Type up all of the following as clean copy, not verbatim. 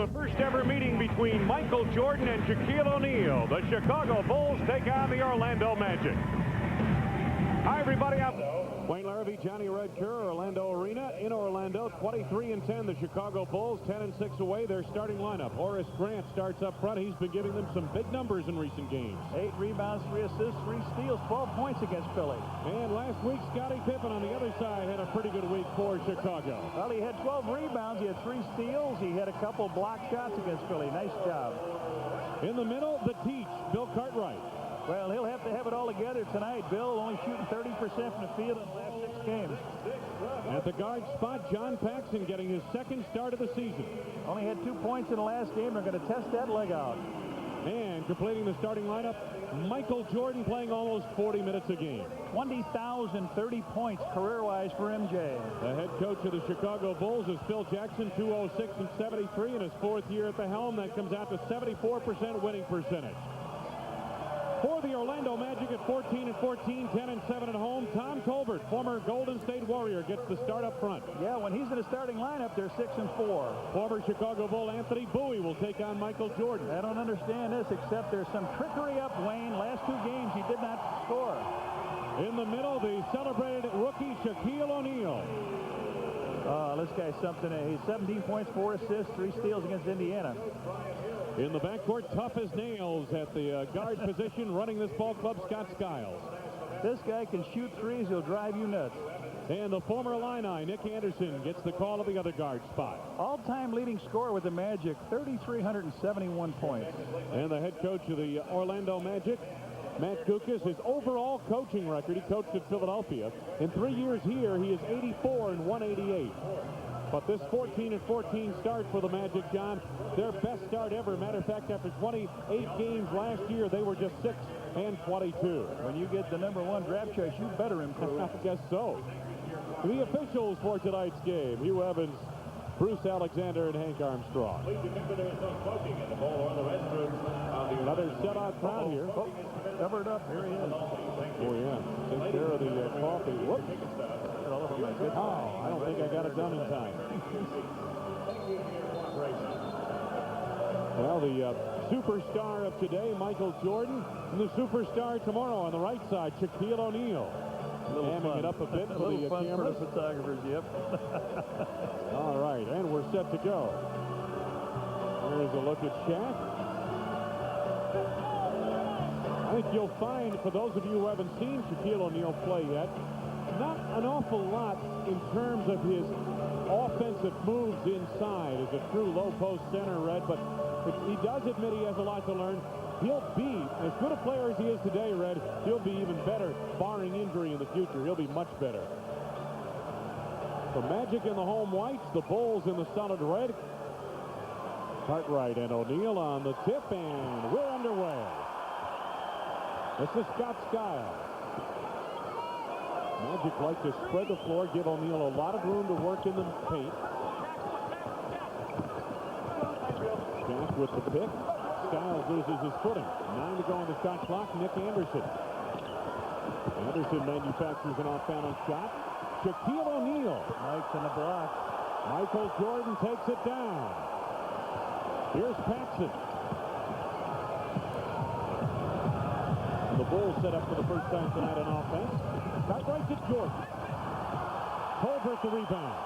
the first ever meeting between Michael Jordan and Shaquille O'Neal. The Chicago Bulls take on the Orlando Magic. Hi, everybody. Wayne Larrabee, Johnny Red Kerr, Orlando Arena in Orlando. 23-10, the Chicago Bulls, 10-6 away. Their starting lineup. Horace Grant starts up front. He's been giving them some big numbers in recent games. 8 rebounds, 3 assists, 3 steals, 12 points against Philly. And last week, Scottie Pippen on the other side had a pretty good week for Chicago. Well, he had 12 rebounds. He had 3 steals. He had a couple block shots against Philly. Nice job. In the middle, the Teach, Bill Cartwright. Well, he'll have to have it all together tonight. Bill only shooting 30% from the field in the last 6 games. At the guard spot, John Paxson getting his second start of the season. Only had 2 points in the last game. They're going to test that leg out. And completing the starting lineup, Michael Jordan playing almost 40 minutes a game. 20,030 points career-wise for MJ. The head coach of the Chicago Bulls is Phil Jackson, 206 and 73 in his 4th year at the helm. That comes out to 74% winning percentage. For the Orlando Magic at 14-14, 10-7 at home, Tom Tolbert, former Golden State Warrior, gets the start up front. Yeah, when he's in the starting lineup, they're 6-4. Former Chicago Bull Anthony Bowie will take on Michael Jordan. I don't understand this, except there's some trickery up, Wayne. Last 2 games, he did not score. In the middle, the celebrated rookie Shaquille O'Neal. This guy's something. He's 17 points, 4 assists, 3 steals against Indiana. In the backcourt, tough as nails at the guard position, running this ball club, Scott Skiles. This guy can shoot threes. He'll drive you nuts. And the former Illini, Nick Anderson, gets the call of the other guard spot. All-time leading scorer with the Magic, 3,371 points. And the head coach of the Orlando Magic, Matt Guokas, his overall coaching record, he coached at Philadelphia. In 3 years here, he is 84 and 188. But this 14-14 start for the Magic, John, their best start ever. Matter of fact, after 28 games last year, they were just 6-22. When you get the #1 draft choice, you better improve. I guess so. The officials for tonight's game, Hugh Evans, Bruce Alexander, and Hank Armstrong. Another shutout crowd here. Oh, covered up. Here he is. Oh, yeah. Take care of the coffee. Whoops. Oh, I don't think I got it done in time. Well, the superstar of today, Michael Jordan, and the superstar tomorrow on the right side, Shaquille O'Neal. Hamming it up a bit for the cameras. For the photographers, yep. All right, and we're set to go. Here's a look at Shaq. I think you'll find, for those of you who haven't seen Shaquille O'Neal play yet, not an awful lot in terms of his offensive moves inside as a true low-post center, Red, but he does admit he has a lot to learn. He'll be, as good a player as he is today, Red, he'll be even better, barring injury in the future. He'll be much better. The Magic in the home whites, the Bulls in the solid red. Cartwright and O'Neal on the tip, and we're underway. This is Scott Skiles. Magic like to spread the floor, give O'Neal a lot of room to work in the paint. Shaq with the pick. Skiles loses his footing. 9 to go on the shot clock. Nick Anderson. Anderson manufactures an off-balance shot. Shaquille O'Neal. Mike's in the block. Michael Jordan takes it down. Here's Paxson. And the Bulls set up for the first time tonight on offense. Got right to Jordan. Tolbert the rebound.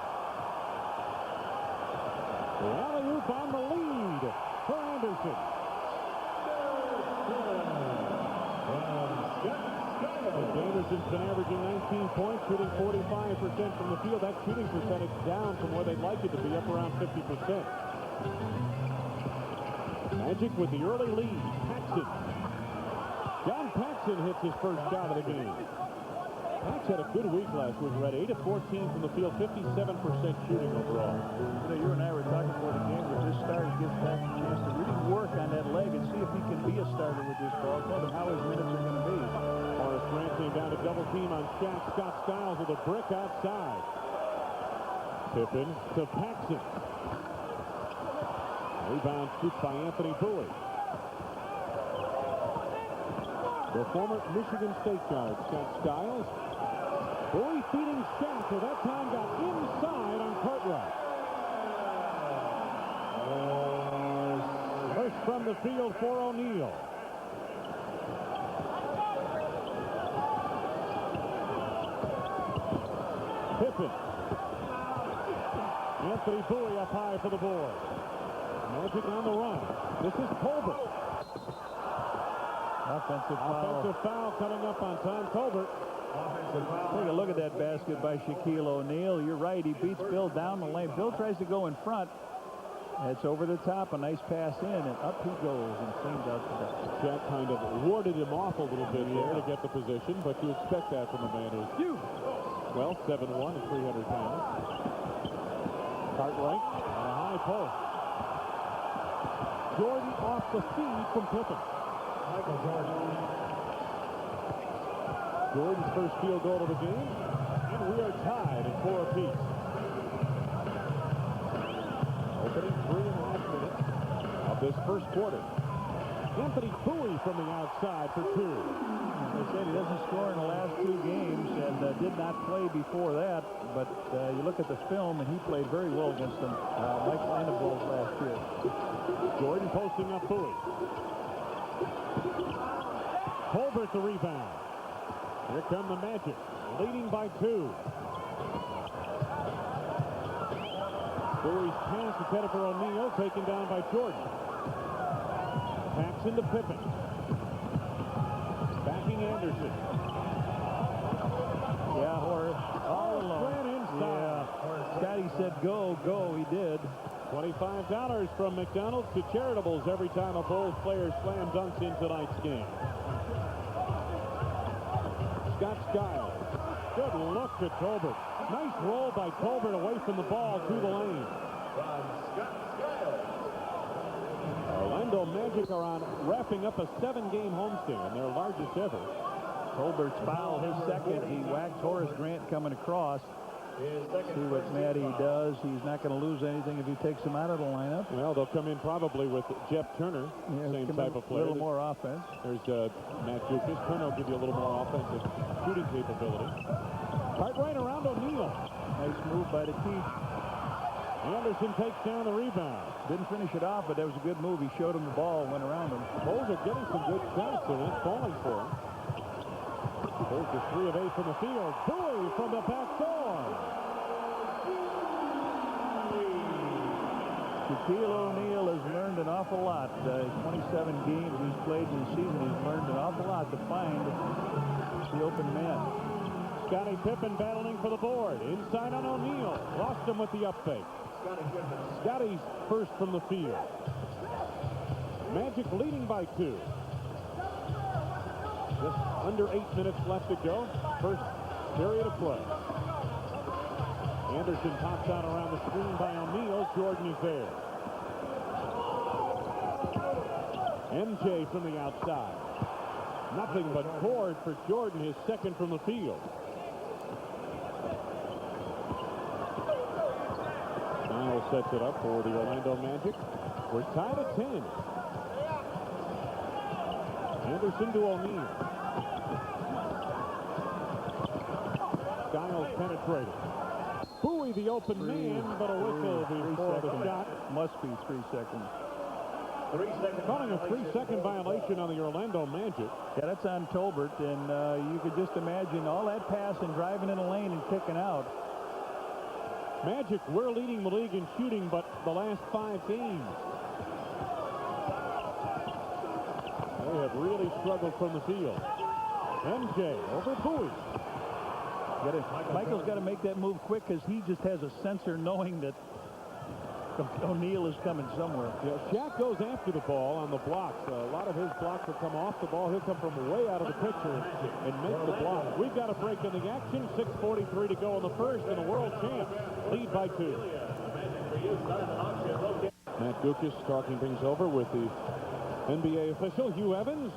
The alley-oop on the lead for Anderson. Anderson's been averaging 19 points, shooting 45% from the field. That shooting percentage down from where they'd like it to be, up around 50%. Magic with the early lead. Paxson. John Paxson hits his first shot of the game. Pax had a good week last week, Red. 8 of 14 from the field, 57% shooting overall. You know, you and I were talking before the game with this starter gives Pax a chance to really work on that leg and see if he can be a starter with this ball. Tell him how his minutes are going to be. Horace Grant came down to double team on Shaq. Scott Skiles with a brick outside. Pippen to Paxson. Rebound scooped by Anthony Bowie. The former Michigan State guard, Scott Skiles. Bowie feeding Shaq, who that time got inside on Cartwright. from the field for O'Neal. Pippen. Anthony Bowie up high for the board. Magic on the run. This is Colbert. Offensive foul. Offensive foul coming up on Tom Colbert. Take a look at that basket by Shaquille O'Neal. You're right. He beats Bill down the lane. Bill tries to go in front. It's over the top. A nice pass in, and up he goes and cleans out the back. Jack kind of warded him off a little bit there to get the position, but you expect that from a man who's huge. Well, 7'1" and 300 pounds. Cartwright on a high post. Jordan off the feed from Pippen. Michael Jordan. Jordan's first field goal of the game, and we are tied at 4 apiece. Opening 3.5 minutes of this first quarter. Anthony Bowie from the outside for 2. They said he doesn't score in the last 2 games and did not play before that, but you look at the film and he played very well against them. Mike Landabulls last year. Jordan posting up Bowie. Colbert the rebound. Here come the Magic, leading by 2. Bowie's pass is headed for O'Neal, taken down by Jordan. Backs into Pippen. Backing Anderson. Yeah, Horace, all alone. Ran inside. Yeah, Scotty said go, go. He did. $25 from McDonald's to Charitables every time a Bulls player slam dunks in tonight's game. Scott Skiles. Good look to Colbert. Nice roll by Colbert away from the ball to the lane. Orlando Magic are on wrapping up a 7-game homestand, their largest ever. Colbert's foul, his second. He whacked Horace Grant coming across. See what Matty does. He's not going to lose anything if he takes him out of the lineup. Well, they'll come in probably with Jeff Turner, same type of player. A little more offense. There's Matt Dukas. Turner will give you a little more offensive shooting capability. Cartwright around O'Neal. Nice move by the Keith. Anderson takes down the rebound. Didn't finish it off, but that was a good move. He showed him the ball, went around him. Bulls are getting some good shots. They're not falling for him. Bulls are 3 of 8 from the field. Bowie from the back door. Shaquille O'Neal has learned an awful lot. 27 games he's played in the season. He's learned an awful lot to find the open man. Scottie Pippen battling for the board. Inside on O'Neal. Lost him with the up fake. Scottie's first from the field. Magic leading by 2. Just under 8 minutes left to go. First period of play. Anderson pops out around the screen by O'Neal. Jordan is there. MJ from the outside. Nothing but cord for Jordan, his second from the field. Niles sets it up for the Orlando Magic. We're tied at 10. Anderson to O'Neal. Skiles penetrated. Bowie the open man, but a whistle before the shot. Must be 3 seconds. Calling a 3-second violation on the Orlando Magic. Yeah, that's on Tolbert, and you could just imagine all that pass and driving in the lane and kicking out. Magic, we're leading the league in shooting, but the last 5 games. They have really struggled from the field. MJ over Bowie. Michael's got to make that move quick because he just has a sensor knowing that O'Neal is coming somewhere. Yeah, Shaq goes after the ball on the blocks. A lot of his blocks will come off the ball. He'll come from way out of the picture and make the block. We've got a break in the action. 6:43 to go in the first, and the world champ lead by 2. Matt Dukas talking things over with the NBA official, Hugh Evans.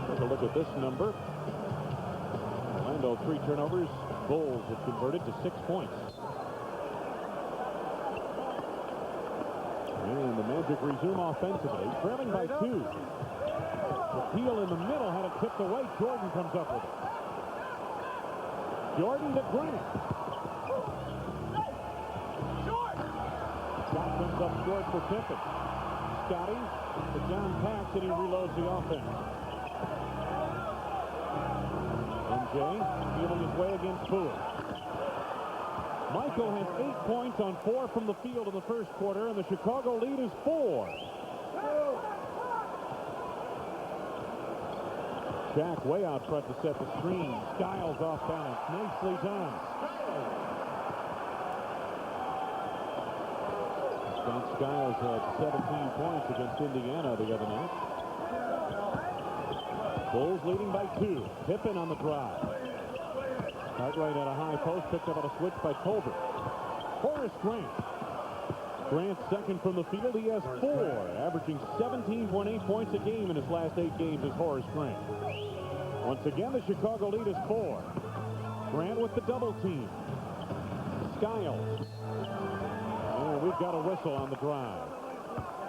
Take a look at this number. Orlando 3 turnovers. Bulls have converted to 6 points. And the Magic resume offensively, trailing by 2. McKeel in the middle had it tipped away. Jordan comes up with it. Jordan to Grant. forward for Pippen. Scotty to John Paxson, he reloads the offense. MJ feeling his way against Bowie. Michael has 8 points on 4 from the field in the first quarter, and the Chicago lead is 4. Jack way out front to set the screen. Skiles off balance. Nicely done. Scott Skiles had 17 points against Indiana the other night. Bulls leading by 2. Pippen on the drive. Cartwright at a high post, picked up on a switch by Colbert. Horace Grant. Grant second from the field. He has 4, averaging 17.8 points a game in his last 8 games as Horace Grant. Once again, the Chicago lead is 4. Grant with the double team. Skiles. And we've got a whistle on the drive.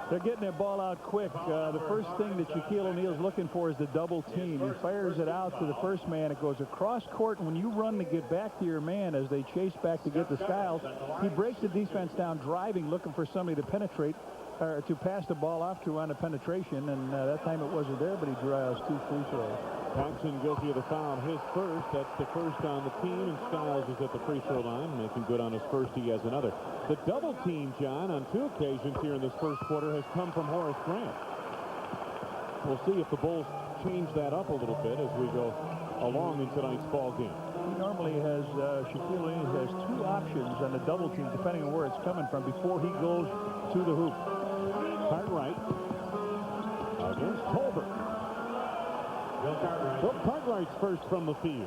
They're getting that ball out quick. The first thing that Shaquille O'Neal's looking for is the double team. He fires it out to the first man. It goes across court, and when you run to get back to your man as they chase back to get to Skiles, he breaks the defense down, driving, looking for somebody to penetrate, or to pass the ball off to on a penetration, and that time it wasn't there, but he draws 2 free throws. Paxson guilty of the foul, his first. That's the first on the team, and Skiles is at the free throw line, making good on his first. He has another. The double team, John, on 2 occasions here in this first quarter has come from Horace Grant. We'll see if the Bulls change that up a little bit as we go along in tonight's ball game. He normally has, Shaquille O'Neal has 2 options on the double team, depending on where it's coming from, before he goes to the hoop. Cartwright against Colbert. Bill Cartwright's first from the field.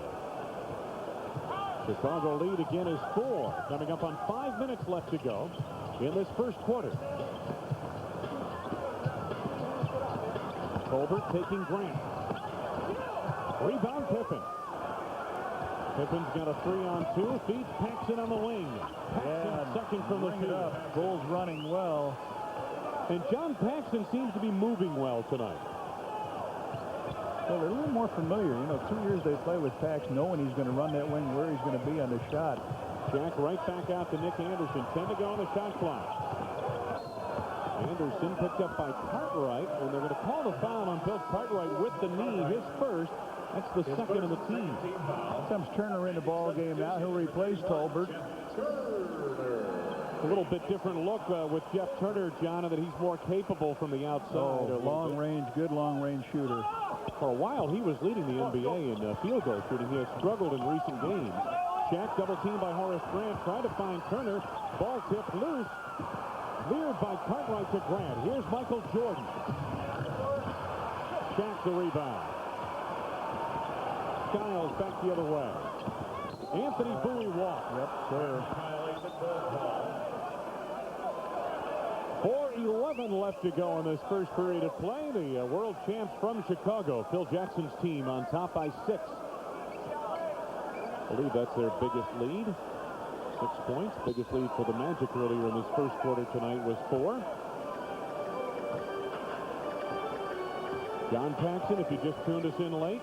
Chicago lead again is 4. Coming up on 5 minutes left to go in this first quarter. Colbert taking Grant. Rebound Pippen. Pippen's got a 3-on-2. Feeds Paxson on the wing. Paxson second from the field. Bulls running well. And John Paxson seems to be moving well tonight. Well, they're a little more familiar. You know, 2 years they play with Pax, knowing he's going to run that wing, where he's going to be on the shot. Jack right back out to Nick Anderson. 10 to go on the shot clock. Anderson picked up by Cartwright, and they're going to call the foul on Bill Cartwright with the knee, his first. That's the second of the team. Comes Turner in the ball game now. He'll replace Tolbert. A little bit different look with Jeff Turner, John, that he's more capable from the outside. Long range, good long range shooter. For a while, he was leading the NBA in field goal shooting. He has struggled in recent games. Shaq double teamed by Horace Grant, trying to find Turner. Ball tipped loose. Cleared by Cartwright to Grant. Here's Michael Jordan. Shaq the rebound. Skiles back the other way. Anthony Bowie walked. Yep, sir. 4:11 left to go in this first period of play. The world champs from Chicago, Phil Jackson's team, on top by 6. I believe that's their biggest lead. 6 points. Biggest lead for the Magic earlier in this first quarter tonight was 4. John Paxson, if you just tuned us in late,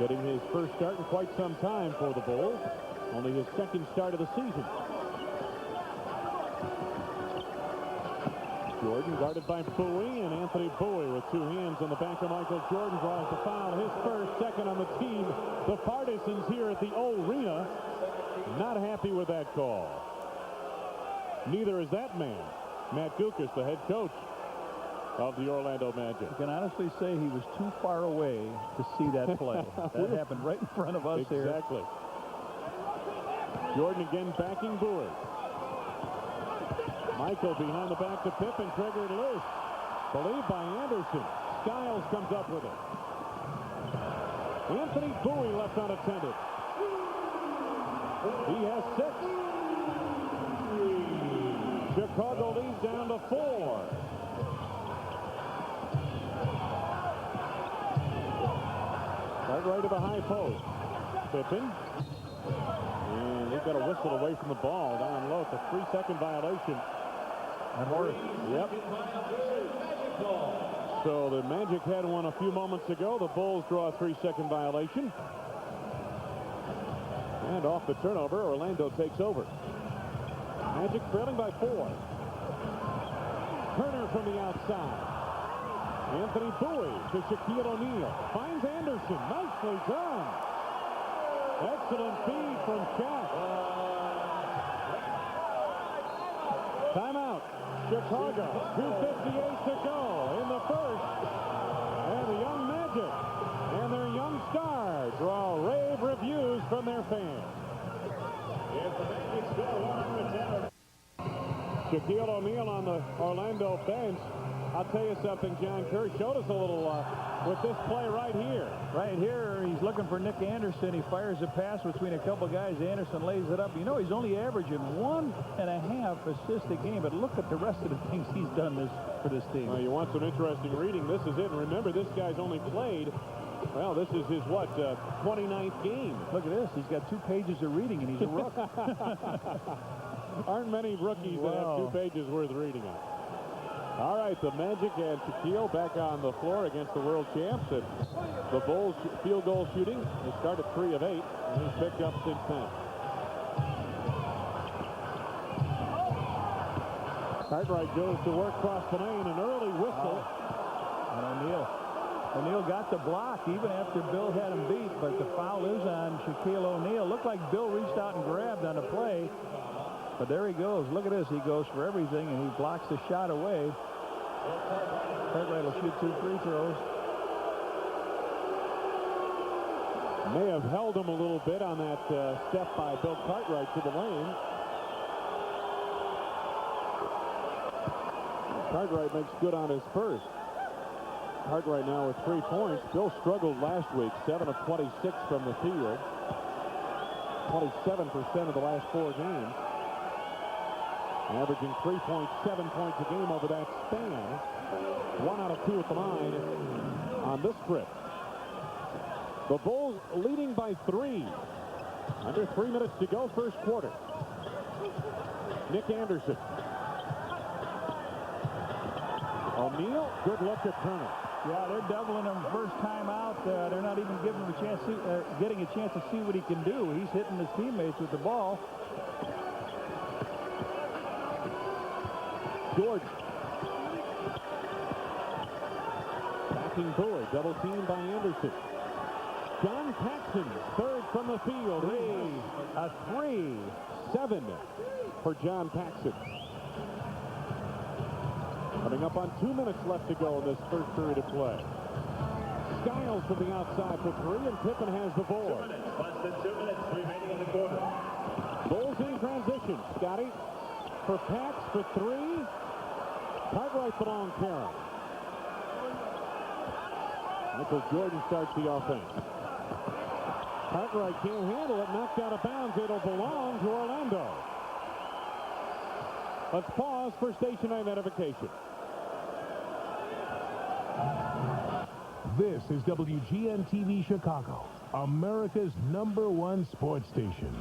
getting his first start in quite some time for the Bulls. Only his second start of the season. Jordan guarded by Bowie, and Anthony Bowie with 2 hands on the back of Michael Jordan draws the foul. His first, second on the team. The partisans here at the O-Arena not happy with that call. Neither is that man, Matt Guokas, the head coach of the Orlando Magic. I can honestly say he was too far away to see that play. That happened right in front of us here. Exactly. Jordan again backing Bowie. Michael behind the back to Pippen, triggered loose. Believed by Anderson. Skiles comes up with it. Anthony Bowie left unattended. He has 6. Chicago leads down to 4. Right to the high post. Pippen. And they've got a whistle away from the ball down low. It's a 3-second violation. And Horace. Yep. So the Magic had one a few moments ago. The Bulls draw a 3-second violation. And off the turnover, Orlando takes over. Magic trailing by 4. Turner from the outside. Anthony Bowie to Shaquille O'Neal. Finds Anderson. Nicely done. Excellent feed from Shaq. Timeout. Chicago. 2:58 to go in the first. And the Young Magic and their young stars draw rave reviews from their fans. Shaquille O'Neal on the Orlando bench. I'll tell you something, John Kerr showed us a little with this play right here. Right here, he's looking for Nick Anderson. He fires a pass between a couple guys. Anderson lays it up. You know, he's only averaging 1.5 assists a game, but look at the rest of the things he's done for this team. Well, you want some interesting reading. This is it. And remember, this guy's only played, well, this is his, 29th game. Look at this. He's got 2 pages of reading, and he's a rook. Aren't many rookies that have 2 pages worth reading on. All right, the Magic and Shaquille back on the floor against the world champs. And the Bulls field goal shooting. They started 3 of 8, and he's picked up since then. Cartwright goes to work across the lane, an early whistle. And O'Neal got the block even after Bill had him beat, but the foul is on Shaquille O'Neal. Looked like Bill reached out and grabbed on the play, but there he goes. Look at this. He goes for everything, and he blocks the shot away. Cartwright will shoot 2 free throws. May have held him a little bit on that step by Bill Cartwright to the lane. Cartwright makes good on his first. Cartwright now with 3 points. Bill struggled last week, 7 of 26 from the field. 27% of the last 4 games. Averaging 3.7 points a game over that span. 1 out of 2 at the line on this trip. The Bulls leading by 3. Under 3 minutes to go, first quarter. Nick Anderson. O'Neal, good look at Turner. Yeah, they're doubling him first time out. They're not even giving him a chance, getting a chance to see what he can do. He's hitting his teammates with the ball. George. Backing Bowie, double teamed by Anderson. John Paxson, third from the field. A 3-7 for John Paxson. Coming up on 2 minutes left to go in this first period of play. Skiles from the outside for 3, and Pippen has the board. Less than 2 minutes remaining in the quarter. Bulls in transition. Scotty for Pax for 3. Cartwright the long carry. Michael Jordan starts the offense. Cartwright can't handle it. Knocked out of bounds. It'll belong to Orlando. Let's pause for station identification. This is WGN-TV Chicago, America's #1 sports station.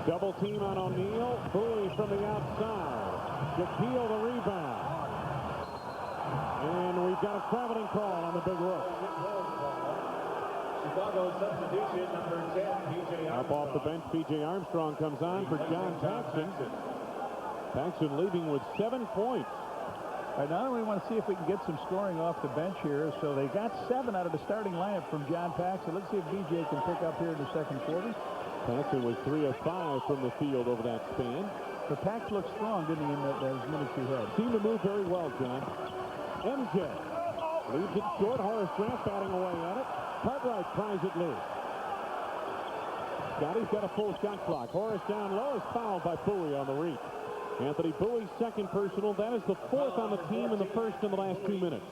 Double team on O'Neal. Bowie from the outside. Shaquille the rebound. And we've got a traveling call on the big rook. Chicago substitution number 10, P.J. Armstrong. Up off the bench, P.J. Armstrong comes on for John Paxson. Paxson leading with 7 points. All right, now we want to see if we can get some scoring off the bench here. So they got 7 out of the starting lineup from John Paxson. Let's see if B.J. can pick up here in the second quarter. Paxson was 3 of 5 from the field over that span. But Pax looked strong, didn't he, in those minutes he had? Seemed to move very well, John. MJ leaves it short. Horace Grant batting away at it. Cartwright pries it loose. Scotty's got a full shot clock. Horace down low is fouled by Bowie on the reach. Anthony Bowie's second personal. That is the 4th on the team in the first in the last 2 minutes.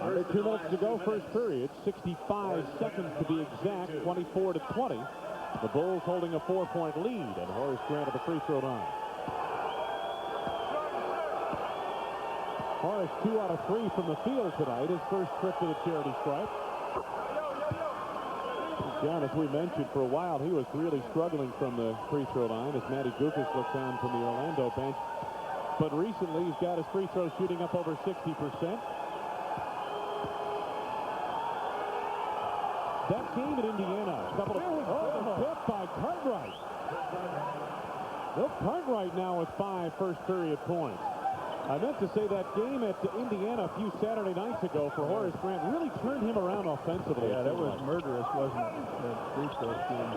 Under 2 minutes to go, first period. 65 seconds to be exact. 24-20. The Bulls holding a 4-point lead, and Horace Grant at the free throw line. Horace 2 out of 3 from the field tonight. His first trip to the charity stripe. John, as we mentioned, for a while he was really struggling from the free throw line as Matty Gukas looks on from the Orlando bench. But recently he's got his free throw shooting up over 60%. That game at Indiana. Tip by Cartwright. Bill Cartwright now with 5 first-period points. I meant to say that game at Indiana a few Saturday nights ago for Horace Grant really turned him around offensively. Yeah, that was murderous, wasn't it? That free throw shooting.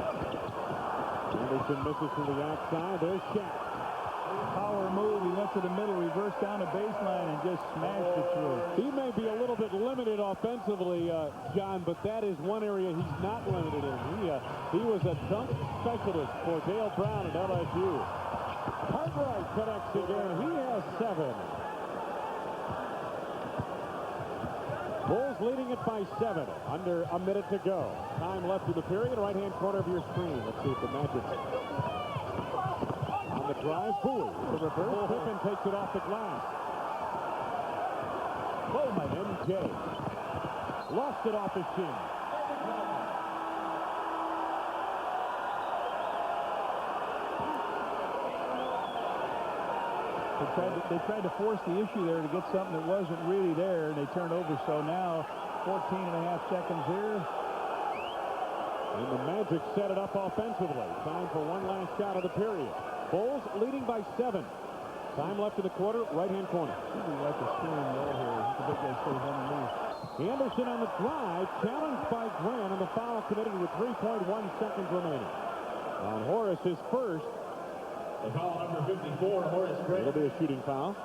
Anderson misses from the outside. There's Shaq. Power move. He went to the middle, reversed down the baseline, and just smashed it through. He may be a little bit limited offensively, John, but that is one area he's not limited in. He was a dunk specialist for Dale Brown at LSU. Cartwright connects again. He has 7. Bulls leading it by 7. Under a minute to go. Time left in the period. Right-hand corner of your screen. Let's see if the Magic. On the drive, Bowie. The reverse. Pippen takes it off the glass. Bowman. MJ. Lost it off his shin. They tried to force the issue there to get something that wasn't really there, and they turned over. So now 14.5 seconds here. And the Magic set it up offensively. Time for one last shot of the period. Bulls leading by 7. Time left in the quarter, right-hand corner. We like the steering wheel here. The big guy stays underneath. Anderson on the drive, challenged by Grant, and the foul committed with 3.1 seconds remaining. On Horace, his first. The foul number 54, Horace Grant. It'll be a shooting foul.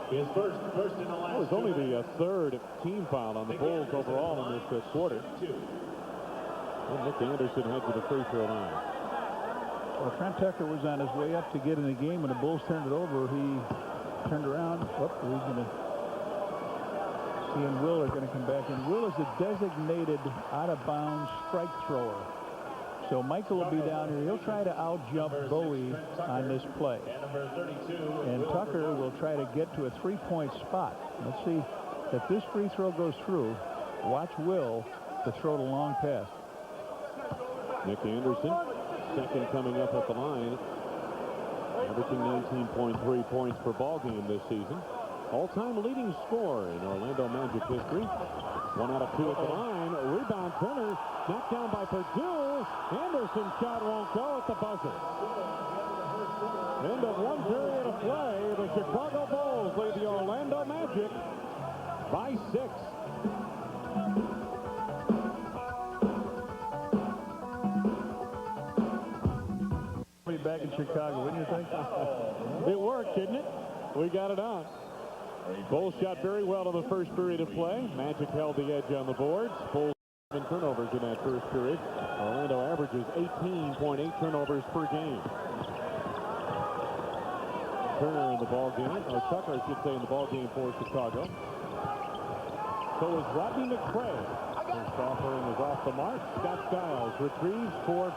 His first in the last. It was only the third team foul on the Bulls overall in this quarter. And Nick Anderson heads to the free throw line. Well, Trent Tucker was on his way up to get in the game. When the Bulls turned it over, he turned around. He's going to... He and Will are going to come back. And Will is a designated out-of-bounds strike thrower. So Michael will be down here. He'll try to out-jump Bowie on this play. And Tucker will try to get to a three-point spot. Let's see if this free throw goes through. Watch Will to throw the long pass. Nick Anderson, second coming up at the line. Averaging 19.3 points per ball game this season. All-time leading scorer in Orlando Magic history. 1 out of 2 at the line. Rebound Turner. Knocked down by Perdue. Anderson shot won't go at the buzzer. End of one period of play. The Chicago Bulls lead the Orlando Magic by 6. Back in Chicago, wouldn't you think? It worked, didn't it? We got it on. Bulls shot very well in the first period of play. Magic held the edge on the boards. Bulls 7 turnovers in that first period. Orlando averages 18.8 turnovers per game. Turner in the ball game, or Tucker, I should say, in the ball game for Chicago. So is Rodney McCray. His offering is off the mark. Scott Skiles retrieves for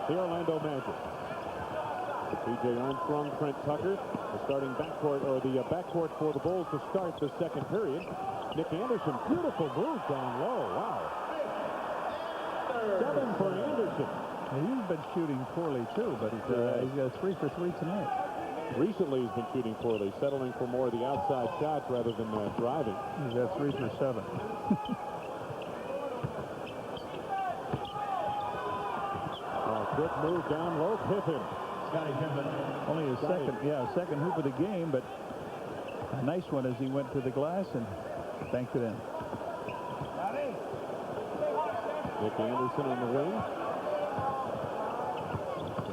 the Orlando Magic. P.J. Armstrong, Trent Tucker, the starting backcourt, or the backcourt for the Bulls to start the second period. Nick Anderson, beautiful move down low. Wow. 7 for Anderson. He's been shooting poorly, too, but he's got 3 for 3 tonight. Recently, he's been shooting poorly, settling for more of the outside shots rather than driving. He's got 3 for 7. Quick move down low, Pippen. Only his second hoop of the game, but a nice one as he went to the glass and banked it in. Nick Anderson on the wing.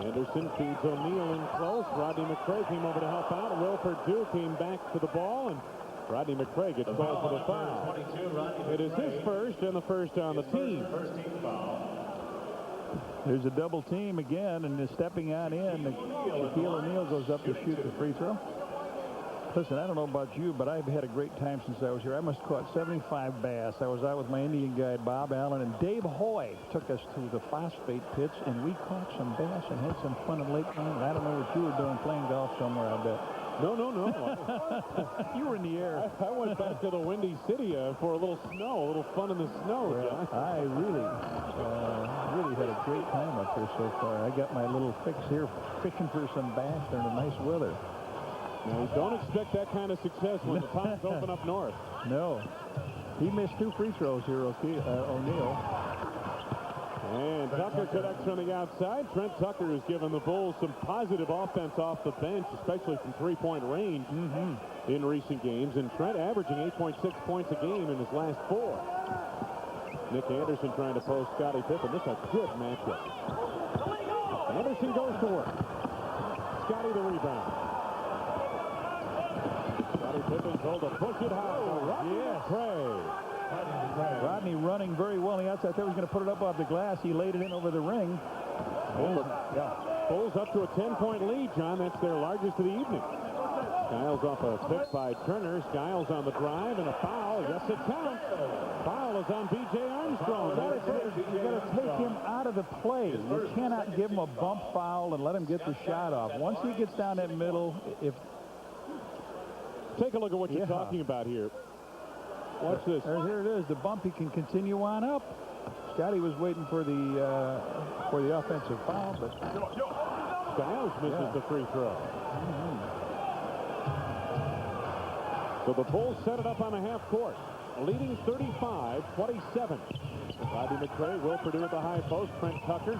Anderson feeds O'Neal in close. Rodney McCray came over to help out. Will Perdue came back to the ball, and Rodney McCray gets called for the foul. It is his first and the first on the team. There's a double team again, and stepping on in. Shaquille O'Neal goes up to shoot the free throw. Listen, I don't know about you, but I've had a great time since I was here. I must have caught 75 bass. I was out with my Indian guide, Bob Allen, and Dave Hoy took us to the phosphate pits, and we caught some bass and had some fun in Lake Michigan. I don't know what you were doing, playing golf somewhere, I bet. No. You were in the air. I went back to the Windy City for a little snow, a little fun in the snow. Well, I really had a great time up here so far. I got my little fix here, fishing for some bass during the nice weather. Now, don't expect that kind of success when the ponds open up north. No. He missed 2 free throws here, O'Neal. And Tucker connects on the outside. Trent Tucker has given the Bulls some positive offense off the bench, especially from three-point range in recent games. And Trent averaging 8.6 points a game in his last 4. Nick Anderson trying to post Scottie Pippen. This is a good matchup. Anderson goes to work. Scottie the rebound. Scottie Pippen told to push it high. Yes. Rodney running very well on the outside. There was going to put it up off the glass. He laid it in over the ring. Bulls up to a 10-point lead, John. That's their largest of the evening. Skiles off a pick by Turner. Skiles on the drive and a foul. Yes, it counts. Foul is on B.J. Armstrong. You got to take him out of the play. You cannot give him a bump foul and let him get the shot off. Once he gets down that middle, take a look at what you're talking about here. Watch this. Here it is. The bump, he can continue on up. Scottie was waiting for the offensive foul, but Skiles misses the free throw. So the Bulls set it up on a half court, leading 35-27. Rodney McCray, Will Perdue at the high post. Trent Tucker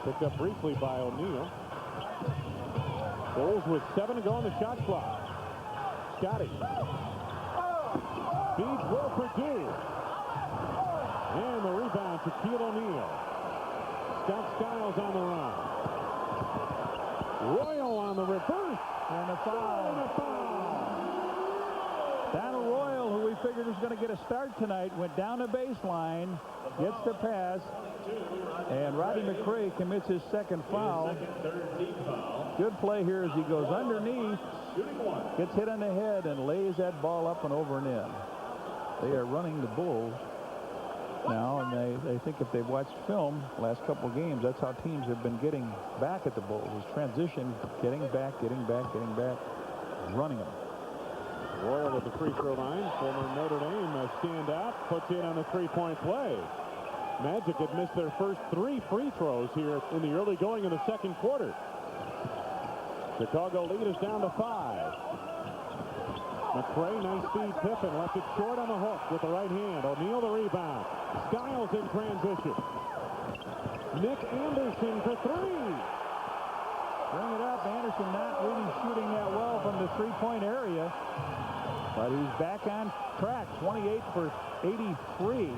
picked up briefly by O'Neal. Bulls with 7 to go on the shot clock. Scottie feeds Will Perdue. And the rebound to Shaquille O'Neal. Scott Skiles on the run. Royal on the reverse. And a foul. Donald Royal, who we figured was going to get a start tonight, went down the baseline, gets the pass, and Rodney McCray commits his second foul. Good play here as he goes underneath, gets hit on the head, and lays that ball up and over and in. They are running the Bulls now, and they think if they've watched film last couple of games, that's how teams have been getting back at the Bulls, is transition, getting back, running them. Royal at the free throw line. Former Notre Dame standout. Puts in on the three-point play. Magic had missed their first 3 free throws here in the early going of the second quarter. Chicago lead is down to 5. McCray, nice feed. Pippen left it short on the hook with the right hand. O'Neal the rebound. Skiles in transition. Nick Anderson for 3. Bring it up. Anderson not really shooting that well from the three-point area. But he's back on track. 28 for 83.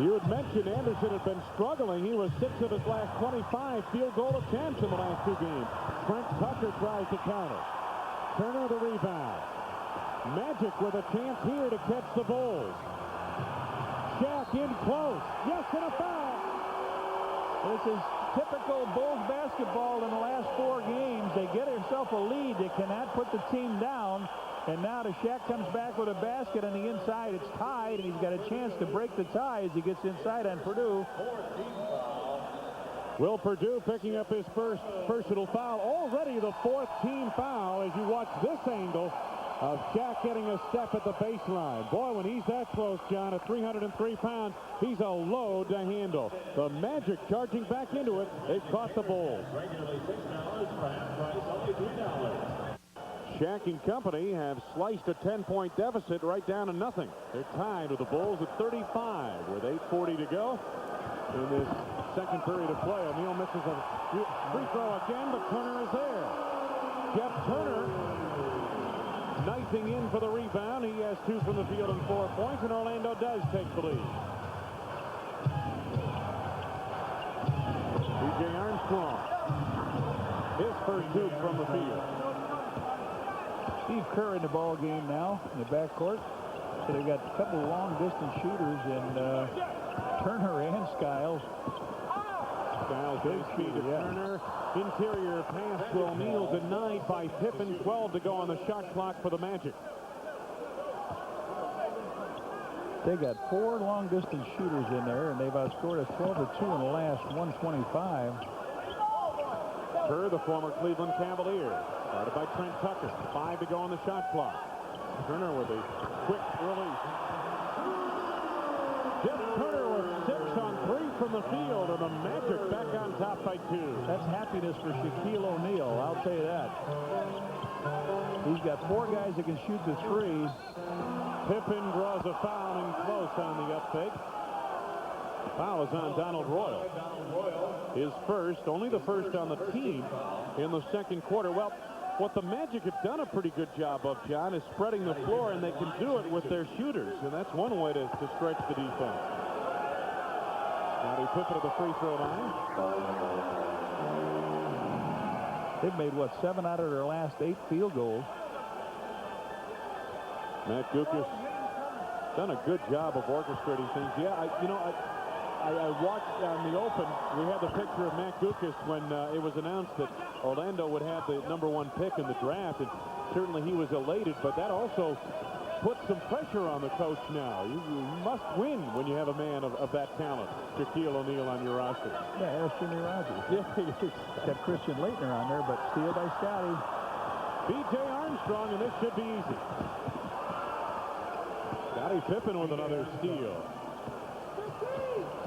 You had mentioned Anderson had been struggling. He was 6 of his last 25 field goal attempts in the last 2 games. Trent Tucker tries to counter. Turner the rebound. Magic with a chance here to catch the Bulls. Shaq in close. Yes, and a foul. This is typical Bulls basketball in the last 4 games. They get themselves a lead. They cannot put the team down. And now the Shaq comes back with a basket on the inside. It's tied, and he's got a chance to break the tie as he gets inside on Perdue. Will Perdue picking up his first personal foul. Already the 4th team foul as you watch this angle of Shaq getting a step at the baseline. Boy, when he's that close, John, at 303 pounds, he's a load to handle. The Magic charging back into it. They've caught the Bulls. Regularly $6, price only $3. Shaq and company have sliced a 10-point deficit right down to nothing. They're tied with the Bulls at 35 with 8:40 to go in this second period of play. O'Neal misses a free throw again, but Turner is there. Jeff Turner knifing in for the rebound. He has 2 from the field and 4 points, and Orlando does take the lead. B.J. Armstrong, his first 2 from the field. Steve Kerr in the ball game now in the backcourt. So they've got a couple of long-distance shooters in Turner and Skiles. Skiles big speed to Turner. Interior pass to O'Neal denied by Pippen. 12 to go on the shot clock for the Magic. They got 4 long-distance shooters in there, and they've outscored us 12-2 in the last 125. Kerr, the former Cleveland Cavalier. Started by Trent Tucker. 5 to go on the shot clock. Turner with a quick release. Jeff Turner with 6 on 3 from the field, and the Magic back on top by 2. That's happiness for Shaquille O'Neal, I'll tell you that. He's got 4 guys that can shoot the 3. Pippen draws a foul in close on the up fake. Foul is on Donald Royal. His first, only the first on the team in the second quarter. Well, what the Magic have done a pretty good job of, John, is spreading the floor, and they can do it with their shooters, and that's one way to stretch the defense. Scottie Pippen at the free throw line. They've made, what, 7 out of their last 8 field goals. Matt Guokas done a good job of orchestrating things. Yeah, I watched on the Open. We had the picture of Matt Guokas when it was announced that Orlando would have the #1 pick in the draft, and certainly he was elated, but that also put some pressure on the coach now. You must win when you have a man of that talent, Shaquille O'Neal, on your roster. Yeah, there's Jimmy Rogers. Yeah, got Christian Laettner on there, but steal by Scottie. B.J. Armstrong, and this should be easy. Scottie Pippen with another steal.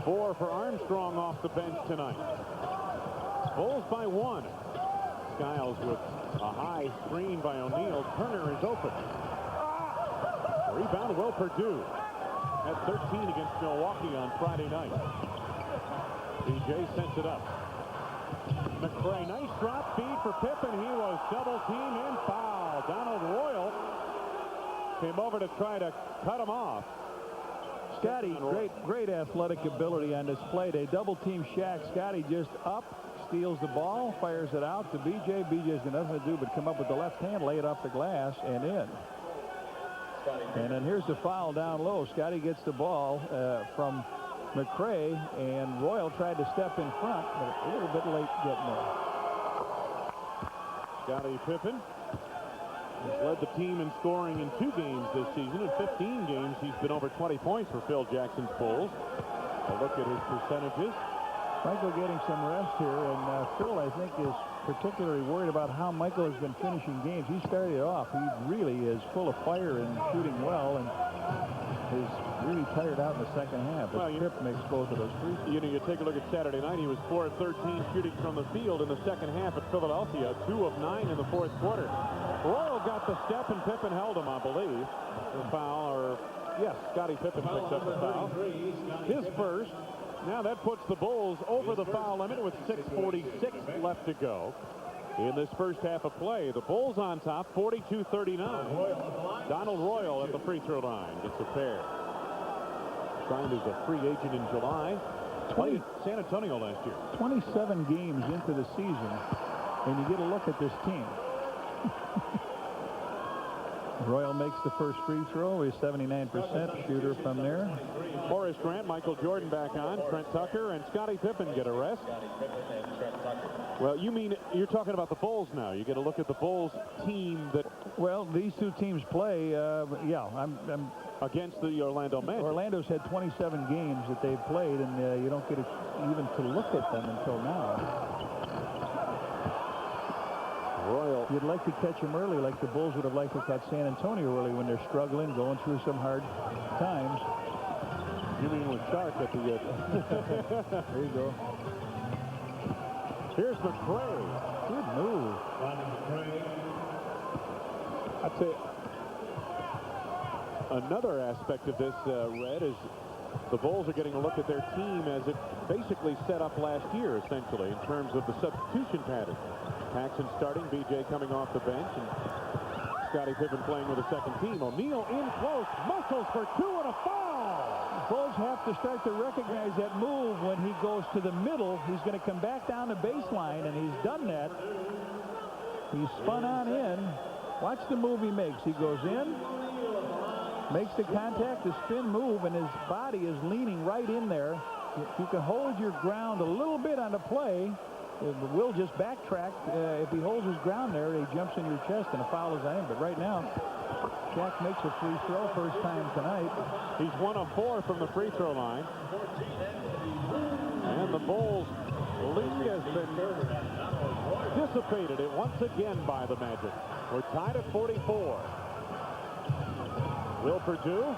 4 for Armstrong off the bench tonight. Bulls by 1. Skiles with a high screen by O'Neal. Turner is open. Rebound, Will Perdue. At 13 against Milwaukee on Friday night. B.J. sends it up. McRae, nice drop feed for Pippen. He was double teamed and fouled. Donald Royal came over to try to cut him off. Scottie, great athletic ability on this play. They double team Shaq. Scottie just up, steals the ball, fires it out to B.J. B.J.'s got nothing to do but come up with the left hand, lay it off the glass, and in. And then here's the foul down low. Scottie gets the ball from McRae, and Royal tried to step in front, but a little bit late getting there. Scottie Pippen has led the team in scoring in 2 games this season. In 15 games, he's been over 20 points for Phil Jackson's Bulls. A look at his percentages. Michael getting some rest here, and Phil, I think, is particularly worried about how Michael has been finishing games. He started off. He really is full of fire and shooting well, and is really tired out in the second half. Well, Pip makes both of those free throws. You take a look at Saturday night. He was 4 of 13 shooting from the field in the second half at Philadelphia. 2 of 9 in the fourth quarter. Royal got the step, and Pippen held him, I believe. The foul, or yes, Scottie Pippen picks up the foul. His first. Now that puts the Bulls over the foul limit with 6:46 left to go in this first half of play. The Bulls on top, 42-39. Donald Royal at the free throw line gets a pair. Signed as a free agent in July. Played San Antonio last year. 27 games into the season, and you get a look at this team. Royal makes the first free throw. He's 79% shooter from there. Horace Grant, Michael Jordan back on. Trent Tucker and Scottie Pippen get a rest. Well, you're talking about the Bulls now. You get a look at the Bulls team that. Well, these 2 teams play. Yeah, I'm against the Orlando Magic. Orlando's had 27 games that they've played, and you don't get even to look at them until now. Royal. You'd like to catch them early, like the Bulls would have liked to catch San Antonio early when they're struggling, going through some hard times. You mean with Shark at the There you go. Here's McRae. Good move. I'd say another aspect of this, Red, is the Bulls are getting a look at their team as it basically set up last year, essentially, in terms of the substitution pattern. Paxson starting, B.J. coming off the bench, and Scottie Pippen playing with the second team. O'Neal in close, muscles for 2 and a foul. Bulls have to start to recognize that move when he goes to the middle. He's going to come back down the baseline, and he's done that. He's spun on in. Watch the move he makes. He goes in, makes the contact, the spin move, and his body is leaning right in there. If you can hold your ground a little bit on the play, Will just backtrack. If he holds his ground there, he jumps in your chest and a foul is on him. But right now, Shaq makes a free throw first time tonight. He's 1 of 4 from the free throw line. And the Bulls' lead has been dissipated once again by the Magic. We're tied at 44. Will Perdue,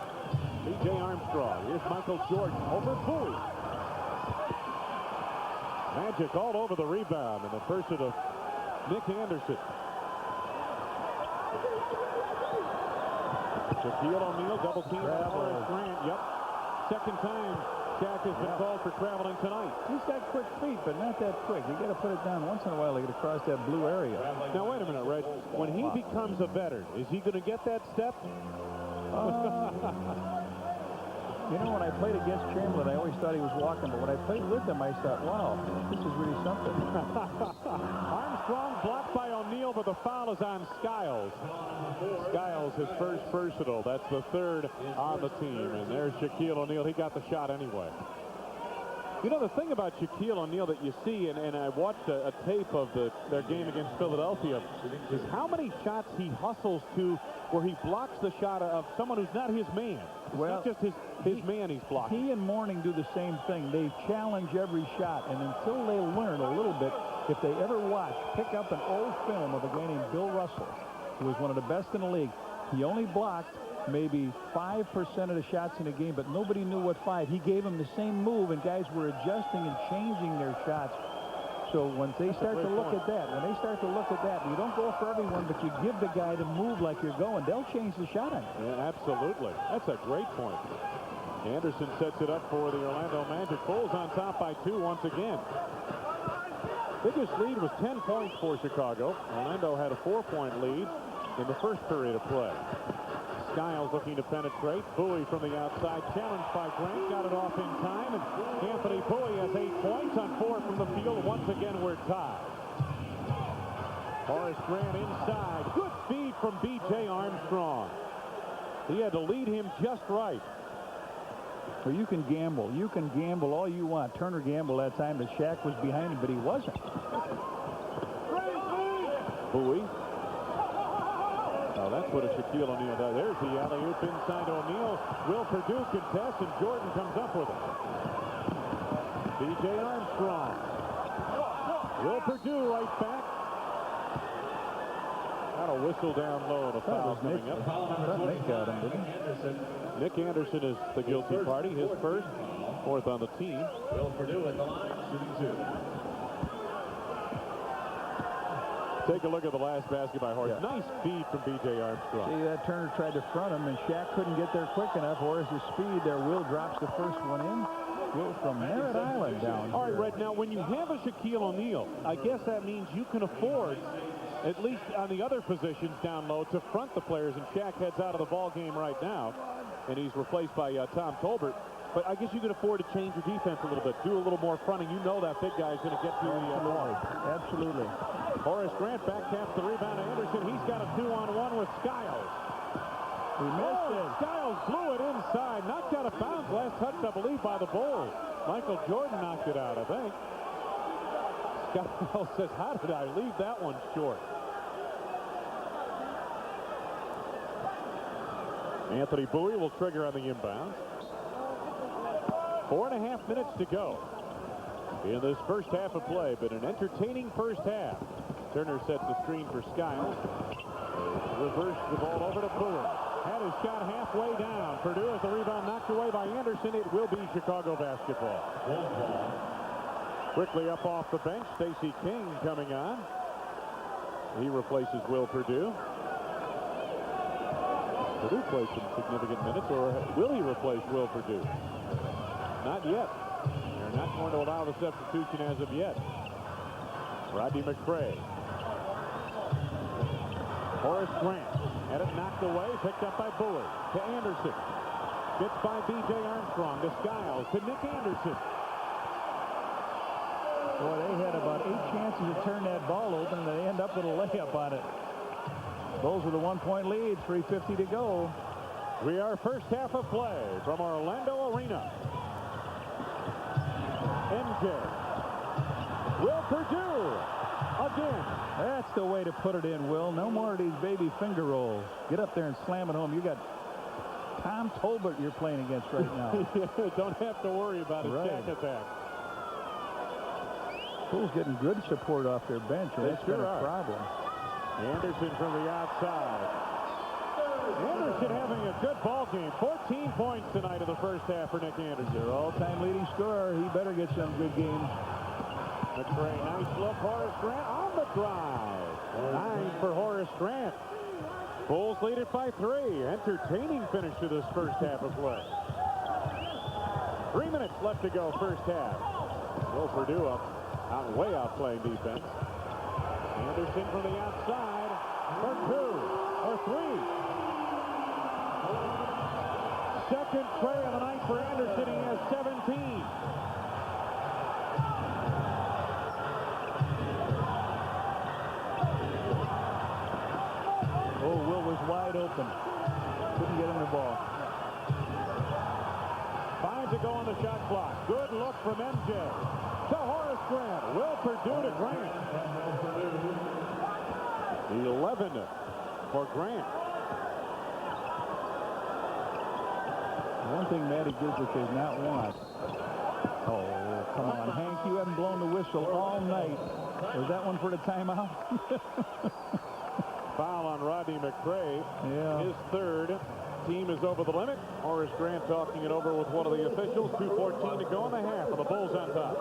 B.J. Armstrong. Here's Michael Jordan over Bowie. Magic all over the rebound in the person of Nick Anderson. Shaquille O'Neal double team by Horace Grant. Yep. Second time Shaq has been called for traveling tonight. He's got quick feet, but not that quick. You got to put it down once in a while to get across that blue area. Now, wait a minute, Red. When he becomes a veteran, is he going to get that step? You know, when I played against Chamberlain, I always thought he was walking, but when I played with him, I thought, wow, this is really something. Armstrong blocked by O'Neal, but the foul is on Skiles. Skiles, his first personal. That's the third on the team. And there's Shaquille O'Neal. He got the shot anyway. You know, the thing about Shaquille O'Neal that you see, and I watched a tape of their game against Philadelphia, is how many shots he hustles to where he blocks the shot of someone who's not his man. It's well, not just his man he's blocking. He and Mourning do the same thing. They challenge every shot, and until they learn a little bit, if they ever pick up an old film of a guy named Bill Russell, who was one of the best in the league. He only blocked maybe 5% of the shots in a game, but nobody knew what 5. He gave them the same move, and guys were adjusting and changing their shots. So when they start to look at that, you don't go for everyone, but you give the guy to move like you're going, they'll change the shot on you. Yeah, absolutely. That's a great point. Anderson sets it up for the Orlando Magic. Bulls on top by 2 once again. Biggest lead was 10 points for Chicago. Orlando had a 4-point lead in the first period of play. Skiles looking to penetrate. Bowie from the outside, challenged by Grant, got it off in time, and Anthony Bowie has 8 points on 4 from the field. Once again, we're tied. Horace Grant inside. Good feed from B.J. Armstrong. He had to lead him just right. Well, you can gamble. You can gamble all you want. Turner gambled that time that Shaq was behind him, but he wasn't. Bowie. Oh, that's what a Shaquille O'Neal does. There's the alley-oop inside O'Neal. Will Perdue contests, and Jordan comes up with it. B.J. Armstrong. Will Perdue right back. Got a whistle down low. The foul coming up. Nick got him, didn't he? Nick Anderson is the guilty party. His first, 4th on the team. Will Perdue at the line, shooting 2. Take a look at the last basket by Horace. Yeah. Nice feed from B.J. Armstrong. See, that Turner tried to front him, and Shaq couldn't get there quick enough. Horace's speed there. Will drops the first one in. Will from Merritt Island down All right, here. Red, now when you have a Shaquille O'Neal, I guess that means you can afford, at least on the other positions down low, to front the players, and Shaq heads out of the ball game right now, and he's replaced by Tom Tolbert. But I guess you can afford to change your defense a little bit, do a little more fronting. You know that big guy is going to get to the ball. Absolutely. Horace Grant back taps the rebound to Anderson. He's got a 2-on-1 with Skiles. He missed it. Skiles blew it inside. Knocked out of bounds. Last touch, I believe, by the Bulls. Michael Jordan knocked it out, I think. Skiles says, how did I leave that one short? Anthony Bowie will trigger on the inbound. 4.5 minutes to go in this first half of play, but an entertaining first half. Turner sets the screen for Skiles. Reverse the ball over to Bowie. Had his shot halfway down. Perdue has the rebound knocked away by Anderson. It will be Chicago basketball. Quickly up off the bench, Stacey King coming on. He replaces Will Perdue. Perdue plays some significant minutes, or will he replace Will Perdue? Not yet. They're not going to allow the substitution as of yet. Rodney McCray. Horace Grant had it knocked away, picked up by Bowie. To Anderson. Gets by B.J. Armstrong. To Skiles. To Nick Anderson. Boy, they had about 8 chances to turn that ball open, and they end up with a layup on it. Those are the 1-point lead. 3:50 to go. We are first half of play from Orlando Arena. MJ. Will Perdue again. That's the way to put it in, Will. No more of these baby finger rolls. Get up there and slam it home. You got Tom Tolbert you're playing against right now. Don't have to worry about a Shaq attack. Bulls getting good support off their bench, and that's been a problem. Anderson from the outside. Anderson having a good ball game. 14 points tonight in the first half for Nick Anderson. Their all-time leading scorer. He better get some good games. McCray, nice look. Horace Grant on the drive. 9 for Horace Grant. Bulls lead it by 3. Entertaining finish to this first half of play. 3 minutes left to go, first half. Will Purdue way outplaying defense. Anderson from the outside for 2 or 3. Second tray of the night for Anderson. He has 17. Oh, Will was wide open. Couldn't get him the ball. 5 to go on the shot clock. Good look from MJ. To Horace Grant. Will Purdue to Grant. 11 for Grant. One thing Matty Gizzard has not won. Oh, come on, Hank, you haven't blown the whistle all night. Was that one for the timeout? Foul on Rodney McCray. Yeah. His third. Team is over the limit. Horace Grant talking it over with one of the officials. 2:14 to go in the half, and the Bulls on top.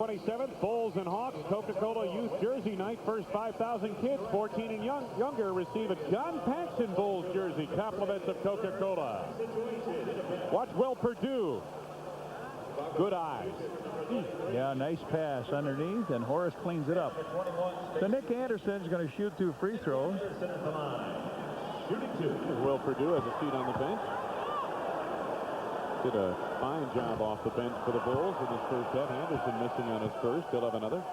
27th, Bulls and Hawks, Coca-Cola Youth Jersey Night. First 5,000 kids, 14 and younger, receive a John Paxson Bulls jersey. Compliments of Coca-Cola. Watch Will Purdue. Good eyes. Yeah, nice pass underneath, and Horace cleans it up. So Nick Anderson's going to shoot 2 free throws. Will Purdue has a seat on the bench. Did a fine job off the bench for the Bulls in his first half. Anderson missing on his first. They'll have another.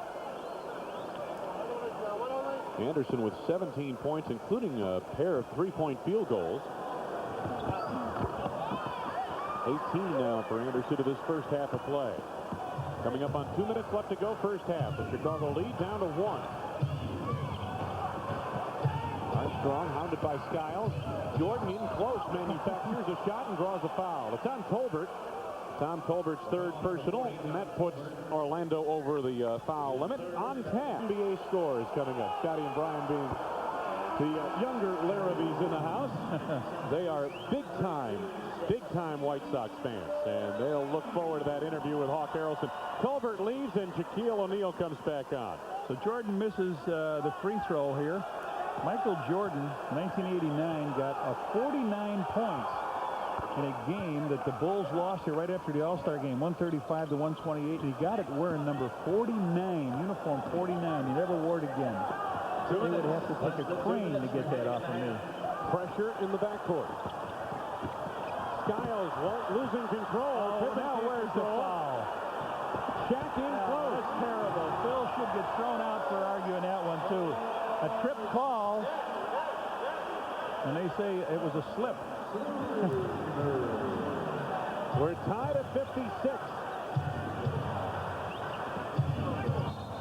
Anderson with 17 points, including a pair of 3-point field goals. 18 now for Anderson to this first half of play. Coming up on 2 minutes left to go, first half. The Chicago lead down to 1. Armstrong hounded by Skiles. Jordan in close, manufactures a shot and draws a foul. It's on Tolbert. Tom Tolbert's third personal, and that puts Orlando over the foul limit. On tap, NBA scores coming up. Scotty and Brian being the younger Larrabees in the house. They are big time White Sox fans, and they'll look forward to that interview with Hawk Harrelson. Tolbert leaves, and Shaquille O'Neal comes back on. So Jordan misses the free throw here. Michael Jordan, 1989, got 49 points in a game that the Bulls lost here right after the All-Star game, 135 to 128. He got it wearing number 49, uniform 49. He never wore it again. They would have to take a crane to get that off of me. Pressure in the backcourt. Skiles losing control. Oh, now where's the foul? Shaq in close. That's terrible. Phil should get thrown out for arguing that one, too. A trip call, and they say it was a slip. We're tied at 56.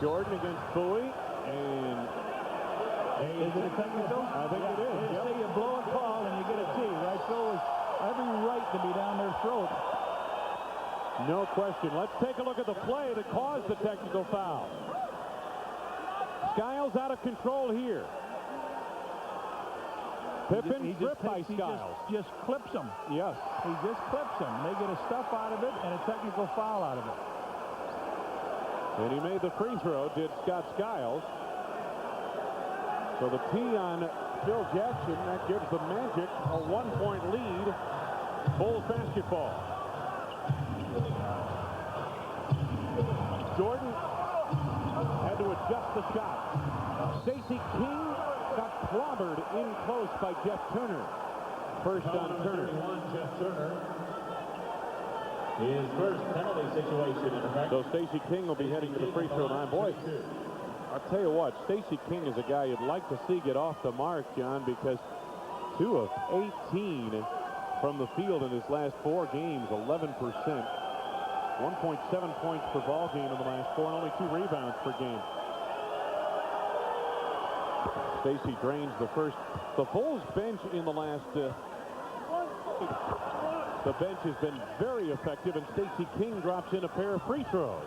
Jordan against Bowie, and is it a technical? I think it is. They say you blow a call and you get a tee, right? Phil has every right to be down their throat. No question. Let's take a look at the play that caused the technical foul. Skiles out of control here. Pippen stripped by Skiles. He just clips him. Yes. He just clips him. They get a stuff out of it and a technical foul out of it. And he made the free throw, did Scott Skiles. So the tee on Phil Jackson, that gives the Magic a 1-point lead. Bulls basketball. Jordan had to adjust the shot. Stacey King got clobbered in close by Jeff Turner. First on Turner. Jeff Turner. His first penalty situation in effect. So Stacey King will be heading to the free throw line. Boy, I'll tell you what, Stacey King is a guy you'd like to see get off the mark, John, because 2 of 18 from the field in his last 4 games, 11%. 1.7 points per ball game in the last 4, and only 2 rebounds per game. Stacey drains the first. The Bulls bench in the last. The bench has been very effective, and Stacey King drops in a pair of free throws.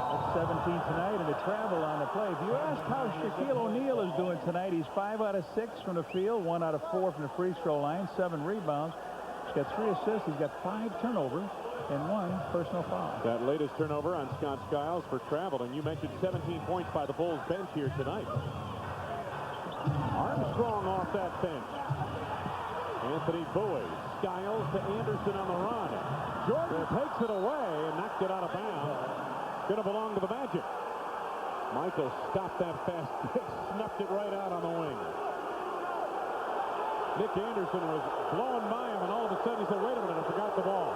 That's 17 tonight, and the travel on the play. If you ask how Shaquille O'Neal is doing tonight, he's 5 out of 6 from the field, 1 out of 4 from the free throw line, 7 rebounds. He's got 3 assists. He's got 5 turnovers and 1 personal foul. That latest turnover on Scott Skiles for travel, and you mentioned 17 points by the Bulls bench here tonight. Armstrong off that bench. Anthony Bowie skiles to Anderson on the run. Jordan takes it away and knocked it out of bounds. Going to belong to the Magic. Michael stopped that fast kick, snuffed it right out on the wing. Nick Anderson was blowing by him, and all of a sudden he said, wait a minute, I forgot the ball.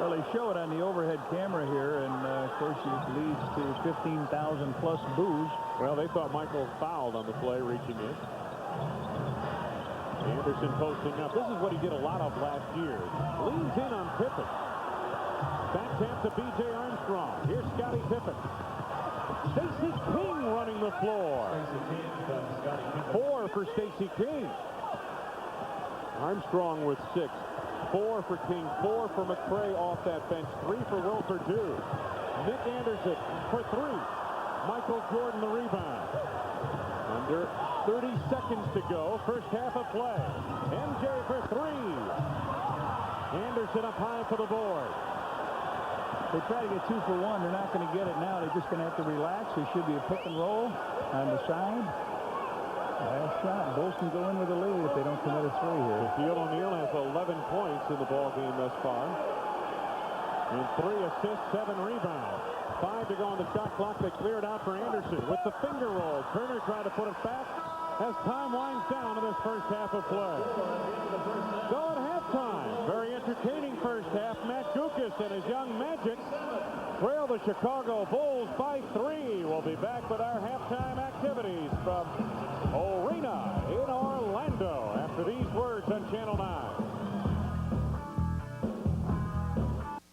Well, they show it on the overhead camera here, and of course it leads to 15,000 plus boos. Well, they thought Michael fouled on the play, reaching in. Anderson posting up. This is what he did a lot of last year. Leans in on Pippen. Back tap to B.J. Armstrong. Here's Scottie Pippen. Stacey King running the floor. 4 for Stacey King. Armstrong with 6. 4 for King, 4 for McCray off that bench, 3 for Wilford Due. Nick Anderson for 3. Michael Jordan the rebound. Under 30 seconds to go, first half of play. MJ for 3. Anderson up high for the board. They try to get 2 for 1. They're not going to get it now. They're just going to have to relax. There should be a pick and roll on the side. Last shot. Bulls can go in with a lead if they don't commit a 3 here. Shaquille O'Neal has 11 points in the ball game thus far. And 3 assists, 7 rebounds. 5 to go on the shot clock. They clear it out for Anderson with the finger roll. Turner tried to put it back as time winds down in this first half of play. So at halftime, very entertaining first half. Matt Guokas and his young Magic trail the Chicago Bulls by 3. We'll be back with our halftime activities from Arena in Orlando after these words on Channel 9.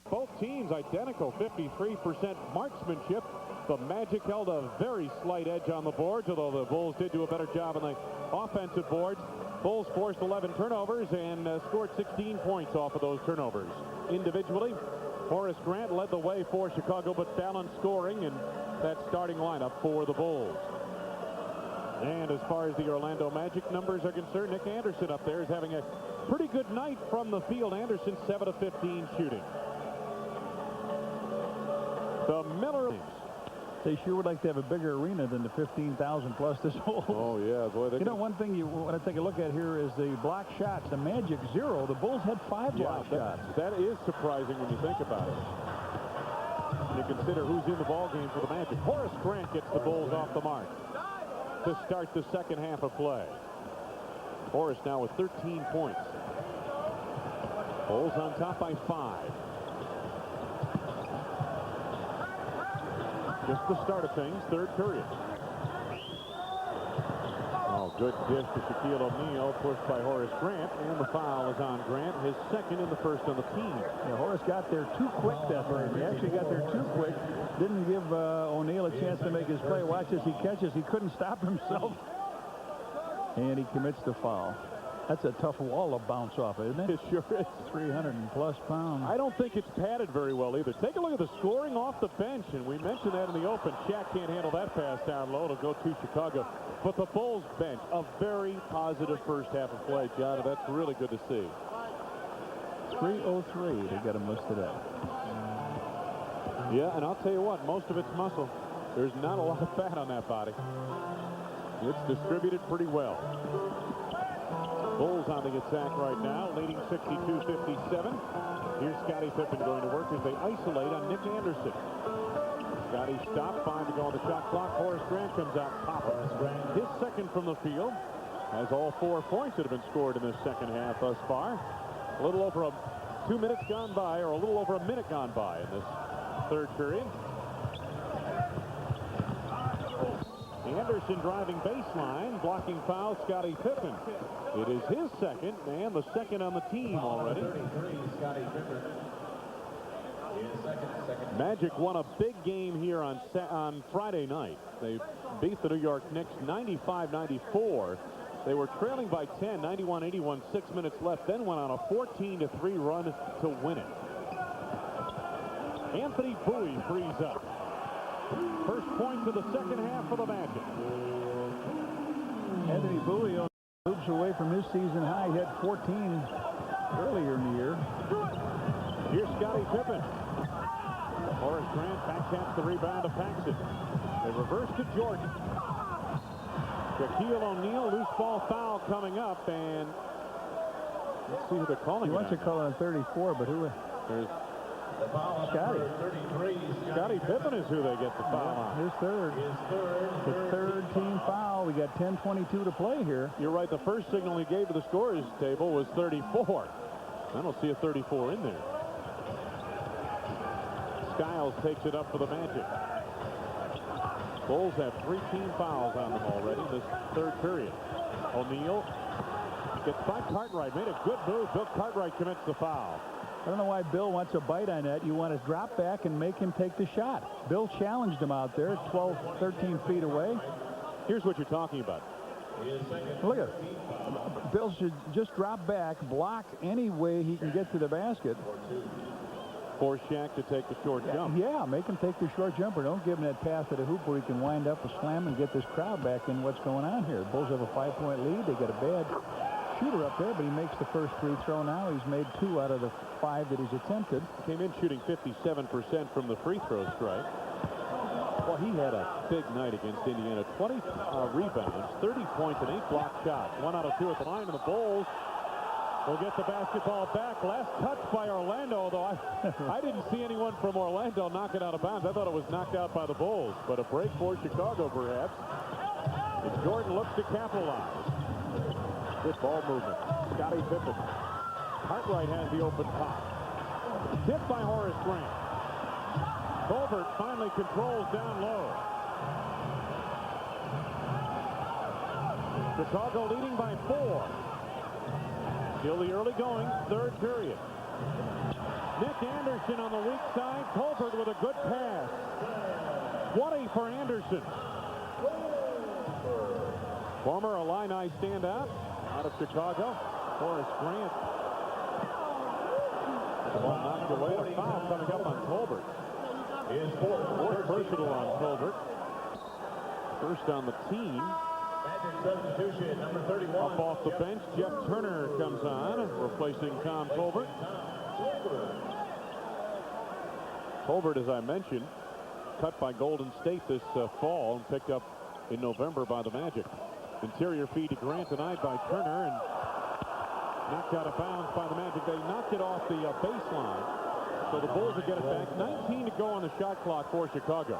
Both teams identical, 53% marksmanship. The Magic held a very slight edge on the boards, although the Bulls did do a better job on the offensive boards. Bulls forced 11 turnovers and scored 16 points off of those turnovers. Individually, Horace Grant led the way for Chicago, but balanced scoring in that starting lineup for the Bulls. And as far as the Orlando Magic numbers are concerned, Nick Anderson up there is having a pretty good night from the field. Anderson 7 of 15 shooting. The Miller. They sure would like to have a bigger arena than the 15,000 plus this whole. Oh, yeah, boy. You know, one thing you want to take a look at here is the block shots. The Magic 0. The Bulls had 5 block shots. That is surprising when you think about it. You consider who's in the ball game for the Magic. Horace Grant gets the Bulls off the mark to start the second half of play. Horace now with 13 points. Bulls on top by 5. Just the start of things, third period. Oh, good dish to Shaquille O'Neal, pushed by Horace Grant, and the foul is on Grant, his second and the first on the team. Yeah, Horace got there too quick that time. He actually got there too quick. Didn't give O'Neal a chance to make his play. Watch as he catches. He couldn't stop himself. And he commits the foul. That's a tough wall to bounce off, isn't it? It sure is. 300+ pounds. I don't think it's padded very well either. Take a look at the scoring off the bench, and we mentioned that in the open. Shaq can't handle that pass down low. It'll go to Chicago. But the Bulls bench, a very positive first half of play, John, and that's really good to see. 303, they got him listed up. Yeah, and I'll tell you what, most of it's muscle. There's not a lot of fat on that body. It's distributed pretty well. Bulls on the attack right now, leading 62-57. Here's Scottie Pippen going to work as they isolate on Nick Anderson. Scottie stopped, 5 to go on the shot clock. Horace Grant comes out popping. His second from the field. Has all 4 points that have been scored in this second half thus far. A little over 2 minutes gone by, or a little over a minute gone by in this third period. Anderson driving baseline, blocking foul, Scottie Pippen. It is his second, and the second on the team already. Magic won a big game here on Friday night. They beat the New York Knicks 95-94. They were trailing by 10, 91-81, 6 minutes left, then went on a 14-3 run to win it. Anthony Bowie frees up. First points of the second half for the Magic. Anthony Bowie moves away from his season high. He had 14 earlier in the year. Here's Scottie Pippen. Horace Grant backhands the rebound to Paxson. They reverse to Jordan. Shaquille O'Neal, loose ball foul coming up, and Let's see who they're calling. He wants to call on 34, but who? There's Scotty. 33. Scottie Pippen is who they get the foul on. His third. The third team foul. We got 10:22 to play here. You're right. The first signal he gave to the scorers table was 34. I don't see a 34 in there. Skiles takes it up for the Magic. Bulls have 3 team fouls on them already in this third period. O'Neal gets by Cartwright. Made a good move. Bill Cartwright commits the foul. I don't know why Bill wants a bite on that. You want to drop back and make him take the shot. Bill challenged him out there 12, 13 feet away. Here's what you're talking about. Look at it. Bill should just drop back, block any way he can get to the basket. Force Shaq to take the short jump. Yeah, make him take the short jumper. Don't give him that pass at a hoop where he can wind up a slam and get this crowd back in what's going on here. Bulls have a 5-point lead. They got a bad shooter up there, but he makes the first free throw now. He's made 2 out of the 5 that he's attempted. Came in shooting 57% from the free throw strike. Well, he had a big night against Indiana. 20 rebounds, 30 points, and 8 block shots. 1 out of 2 at the line, and the Bulls will get the basketball back. Last touch by Orlando, although I didn't see anyone from Orlando knock it out of bounds. I thought it was knocked out by the Bulls, but a break for Chicago, perhaps. And Jordan looks to capitalize. Good ball movement. Scottie Pippen. Cartwright has the open top. Tipped by Horace Grant. Colbert finally controls down low. Chicago leading by 4. Still the early going, third period. Nick Anderson on the weak side. Colbert with a good pass. 20 for Anderson. Former Illini standout out of Chicago. Horace Grant. The ball knocked away. A foul coming up on Colbert. Fourth personal on Colbert. First on the team. Magic substitution, number 31. Up off the bench, Jeff Turner comes on, replacing Tom Colbert. Colbert, as I mentioned, cut by Golden State this fall and picked up in November by the Magic. Interior feed to Grant tonight by Turner and knocked out of bounds by the Magic. They knocked it off the baseline. So the Bulls will get it back. 19 to go on the shot clock for Chicago.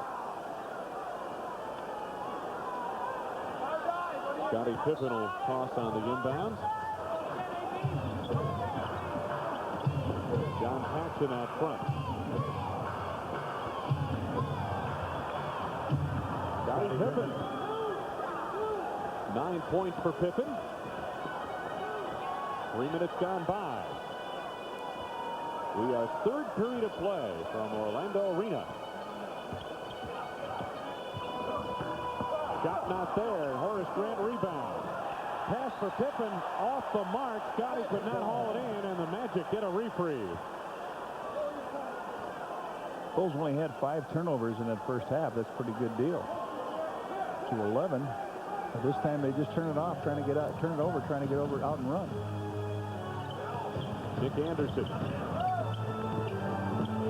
Scottie Pippen will toss on the inbounds. John Paxson out front. Scottie Pippen. 9 points for Pippen. 3 minutes gone by. We are third period of play from Orlando Arena. Shot not there. Horace Grant rebound. Pass for Pippen off the mark. Scottie could not haul it in, and the Magic get a reprieve. Bulls only had 5 turnovers in that first half. That's a pretty good deal. To 11. But this time they just turn it off, trying to get out, turn it over, trying to get over out and run. Nick Anderson.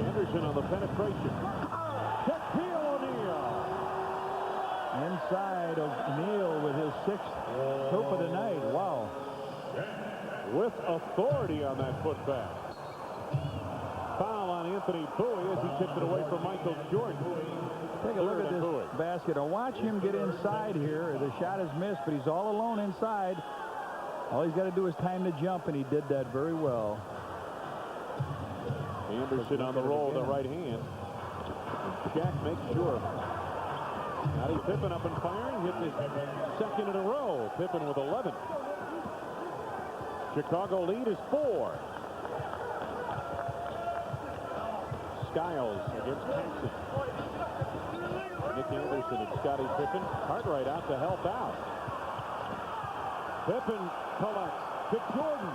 Anderson on the penetration. Shaquille O'Neal. Inside of Neal with his 6th hoop of the night. Wow. With authority on that putback. Foul on Anthony Bowie as he tipped it away from Michael Jordan. Take a look Third at on this Bowie. basket. Now watch him get inside here. The shot is missed, but he's all alone inside. All he's got to do is time the jump, and he did that very well. Anderson on the roll with the right hand. Shaq makes sure. Scottie Pippen up and firing. Hit his second in a row. Pippen with 11. Chicago lead is 4. Skiles against Paxson. Nick Anderson and Scottie Pippen. Cartwright out to help out. Pippen collects to Jordan.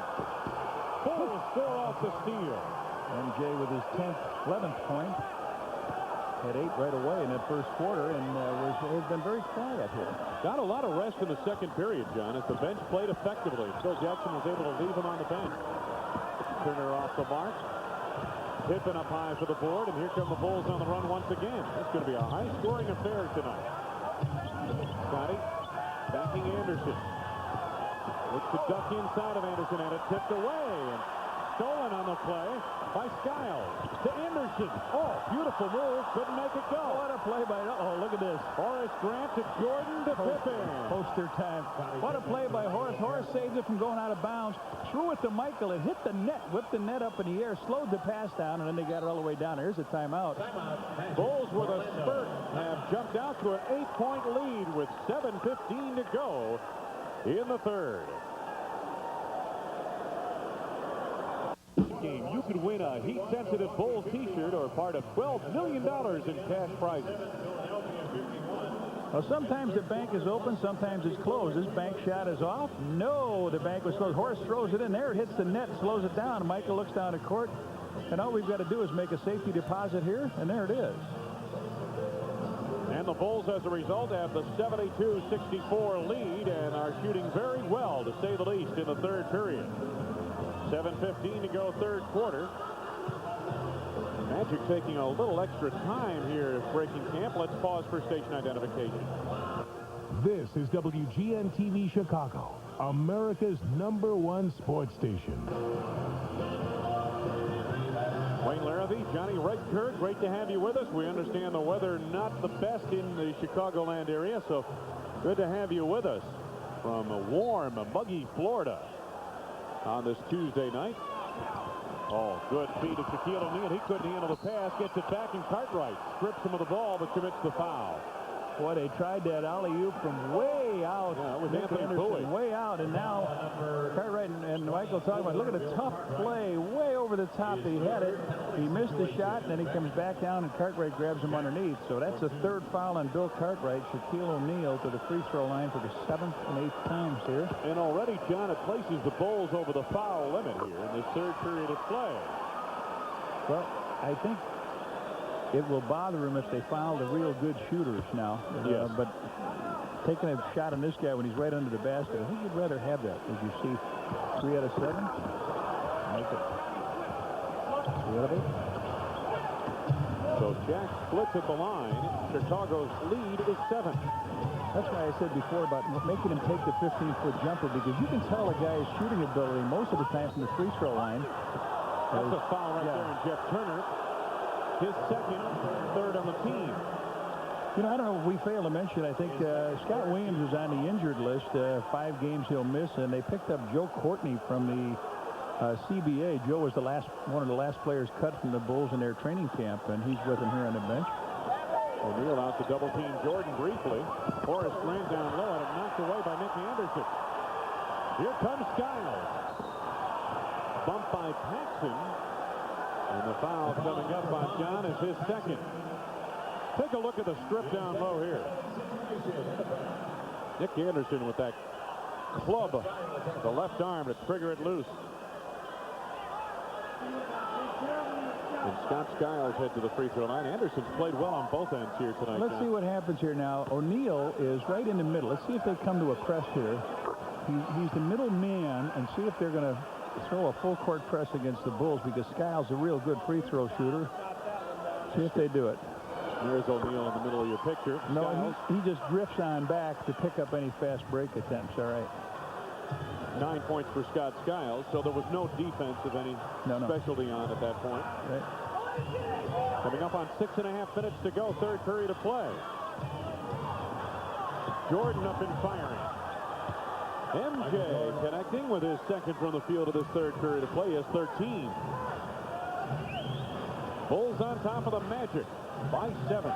Bulls score off the steal. MJ with his 10th, 11th point. Had 8 right away in that first quarter, and has been very quiet here. Got a lot of rest in the second period, John, as the bench played effectively. Phil Jackson was able to leave him on the bench. Turner off the mark. Pippen up high for the board, and here come the Bulls on the run once again. It's going to be a high-scoring affair tonight. Scottie backing Anderson. Looks to duck inside of Anderson, and it tipped away. And stolen on the play by Skiles to Anderson. Oh, beautiful move. Couldn't make it go. What a play by, look at this. Horace Grant to Jordan to Pippen. Poster time. What a play by Horace. Horace saved it from going out of bounds. Threw it to Michael. It hit the net. Whipped the net up in the air. Slowed the pass down, and then they got it all the way down. Here's a timeout. Bulls with a spurt have jumped out to an 8-point lead with 7:15 to go in the third. Game. You could win a heat-sensitive Bulls t-shirt or part of $12 million in cash prizes. Well, sometimes the bank is open, sometimes it's closed. This bank shot is off. No, the bank was closed. Horace throws it in there, it hits the net, slows it down. Michael looks down at court, and all we've got to do is make a safety deposit here, and there it is. And the Bulls, as a result, have the 72-64 lead and are shooting very well, to say the least, in the third period. 7:15 to go, third quarter. Magic taking a little extra time here breaking camp. Let's pause for station identification. This is WGN-TV Chicago, America's #1 sports station. Wayne Larrivee, Johnny Redkirk, great to have you with us. We understand the weather not the best in the Chicagoland area, so good to have you with us from a warm, muggy Florida on this Tuesday night. Oh, good feed to Shaquille O'Neal. He couldn't handle the pass. Gets it back, and Cartwright strips him of the ball but commits the foul. Boy, they tried that alley-oop from way out. Yeah, it was Nick Anthony Anderson, Bowie. way out, and now Cartwright and Michael talking about, look at the tough play, way over the top. He had it. He missed the shot, and then he comes back down, and Cartwright grabs him underneath. So that's a third foul on Bill Cartwright. Shaquille O'Neal to the free throw line for the 7th and 8th times here. And already, John, it places the Bulls over the foul limit here in this third period of play. Well, I think it will bother him if they foul the real good shooters now. Yes. But taking a shot on this guy when he's right under the basket, I think you'd rather have that. As you see, 3 out of 7. Make it 3 out of 8. So Jack splits at the line. Chicago's lead is 7. That's why I said before about making him take the 15-foot jumper, because you can tell a guy's shooting ability most of the time from the free throw line. That's a foul right there, and Jeff Turner, his second, third on the team. You know, I don't know if we failed to mention, I think Scott Williams is on the injured list. 5 games he'll miss, and they picked up Joe Courtney from the CBA. Joe was one of the last players cut from the Bulls in their training camp, and he's with them here on the bench. O'Neal out to double team Jordan briefly. Horace Grant down low, and it knocked away by Nick Anderson. Here comes Skiles. Bumped by Paxson. And the foul coming up on John is his second. Take a look at the strip down low here. Nick Anderson with that club, the left arm to trigger it loose. And Scott Skiles head to the free throw line. Anderson's played well on both ends here tonight. Let's see what happens here now. O'Neal is right in the middle. Let's see if they come to a press here. He's the middle man, and see if they're going to throw a full court press against the Bulls, because Skiles is a real good free throw shooter. See if they do it. There's O'Neal in the middle of your picture. No, he just drifts on back to pick up any fast break attempts. All right. 9 points for Scott Skiles, so there was no defense of any specialty on at that point. Right. Coming up on 6.5 minutes to go, third period of play. Jordan up and firing. MJ connecting with his second from the field of this third period of play. He has 13. Bulls on top of the Magic by 7.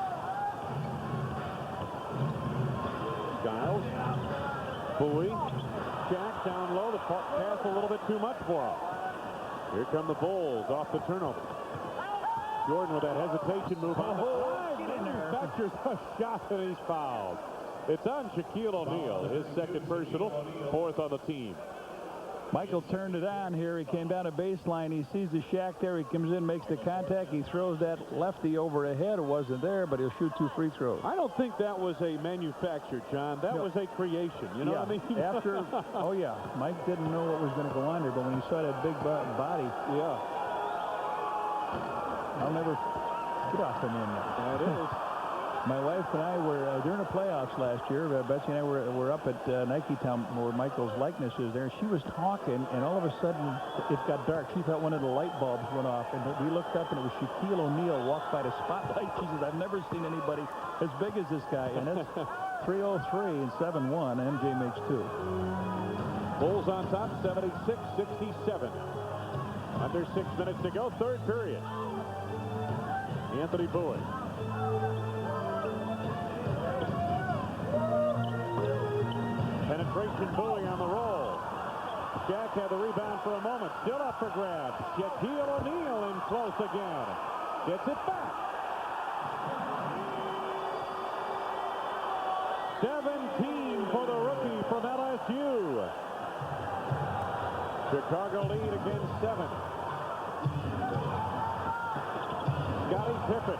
Skiles. Bowie. Jack down low. The pass a little bit too much for him. Here come the Bulls off the turnover. Jordan with that hesitation move on the side. Manufactures a shot, and he's fouled. It's on Shaquille O'Neal, his second personal, 4th on the team. Michael turned it on here. He came down a baseline. He sees the Shaq there. He comes in, makes the contact. He throws that lefty over ahead. It wasn't there, but he'll shoot 2 free throws. I don't think that was a manufacture, John. That was a creation. You know what I mean? After, oh, yeah. Mike didn't know what was going to go on there, but when he saw that big body. Yeah. I'll never get off him in there. That is. My wife and I were during the playoffs last year. Betsy and I were up at Nike Town where Michael's likeness is there. She was talking, and all of a sudden it got dark. She thought one of the light bulbs went off, and we looked up, and it was Shaquille O'Neal walked by the spotlight. She says, "I've never seen anybody as big as this guy." And it's 3:03 and 7-1. MJ makes 2. Bulls on top, 76-67. Under 6 minutes to go, third period. Anthony Bowie. Penetration, Bowie on the roll. Shaq had the rebound for a moment. Still up for grabs. Shaquille O'Neal in close again. Gets it back. 17 for the rookie from LSU. Chicago lead again 7. Scottie Pippen.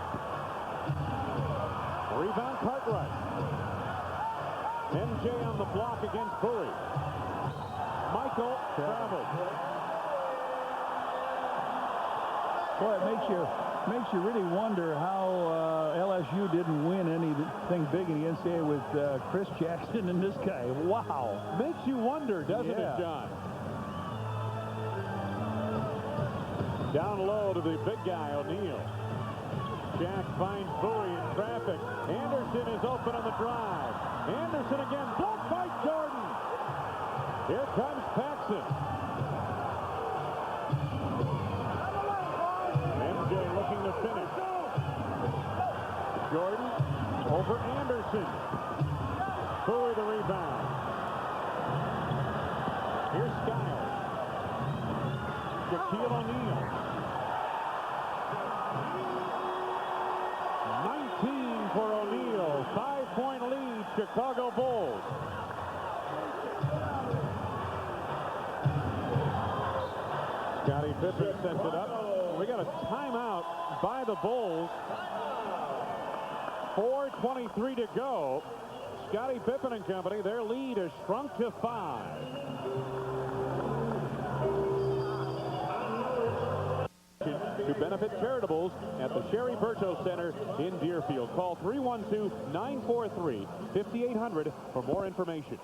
Rebound Cartwright. MJ on the block against Bowie. Michael traveled. Boy, it makes you really wonder how LSU didn't win anything big in the NCAA with Chris Jackson and this guy. Wow. Makes you wonder, doesn't it, John? Down low to the big guy, O'Neal. Shaq finds Bowie in traffic. Anderson is open on the drive. Anderson again, blocked by Jordan. Here comes Paxson. MJ looking to finish. Jordan over Anderson. Bowie the rebound. Here's Skiles. Shaquille O'Neal. 19 for O'Neal. 5-point lead, Chicago Bulls. Scottie Pippen sets it up. We got a timeout by the Bulls. 4:23 to go. Scottie Pippen and company, their lead has shrunk to 5. To benefit charitables at the Sherry Berto Center in Deerfield. Call 312-943-5800 for more information.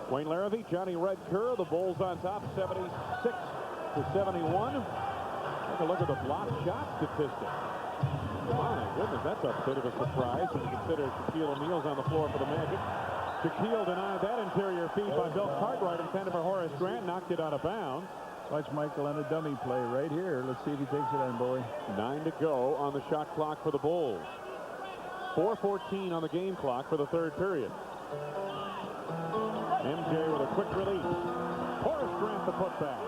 Wayne Larrivee, Johnny Red Kerr, the Bulls on top, 76-71. Take a look at the block shot statistic. My goodness, that's a bit of a surprise when you consider Shaquille O'Neal's on the floor for the Magic. Shaquille denied that interior feed by Bill Cartwright intended for Horace Grant, knocked it out of bounds. Watch Michael on a dummy play right here. Let's see if he takes it on, Bowie. 9 to go on the shot clock for the Bulls. 4:14 on the game clock for the third period. MJ with a quick release. Horace Grant the putback.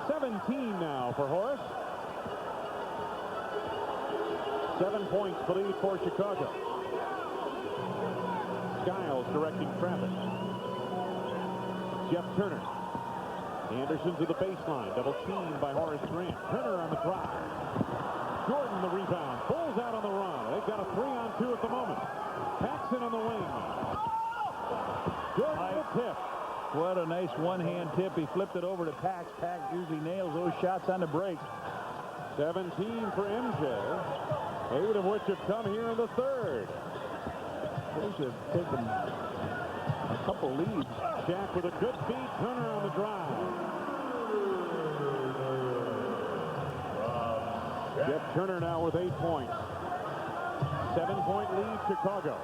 17 now for Horace. 7 points the lead for Chicago. Skiles directing traffic. Jeff Turner. Anderson to the baseline. Double teamed by Horace Grant. Turner on the drop. Jordan the rebound. Bulls out on the run. They've got a 3-on-2 at the moment. Paxson on the wing. Jordan the tip. What a nice one-hand tip. He flipped it over to Pax. Pax usually nails those shots on the break. 17 for MJ. 8 of which have come here in the third. Bulls have taken a couple leads. Shaq with a good feed. Turner on the drive. Jeff Turner now with 8 points. 7-point lead, Chicago.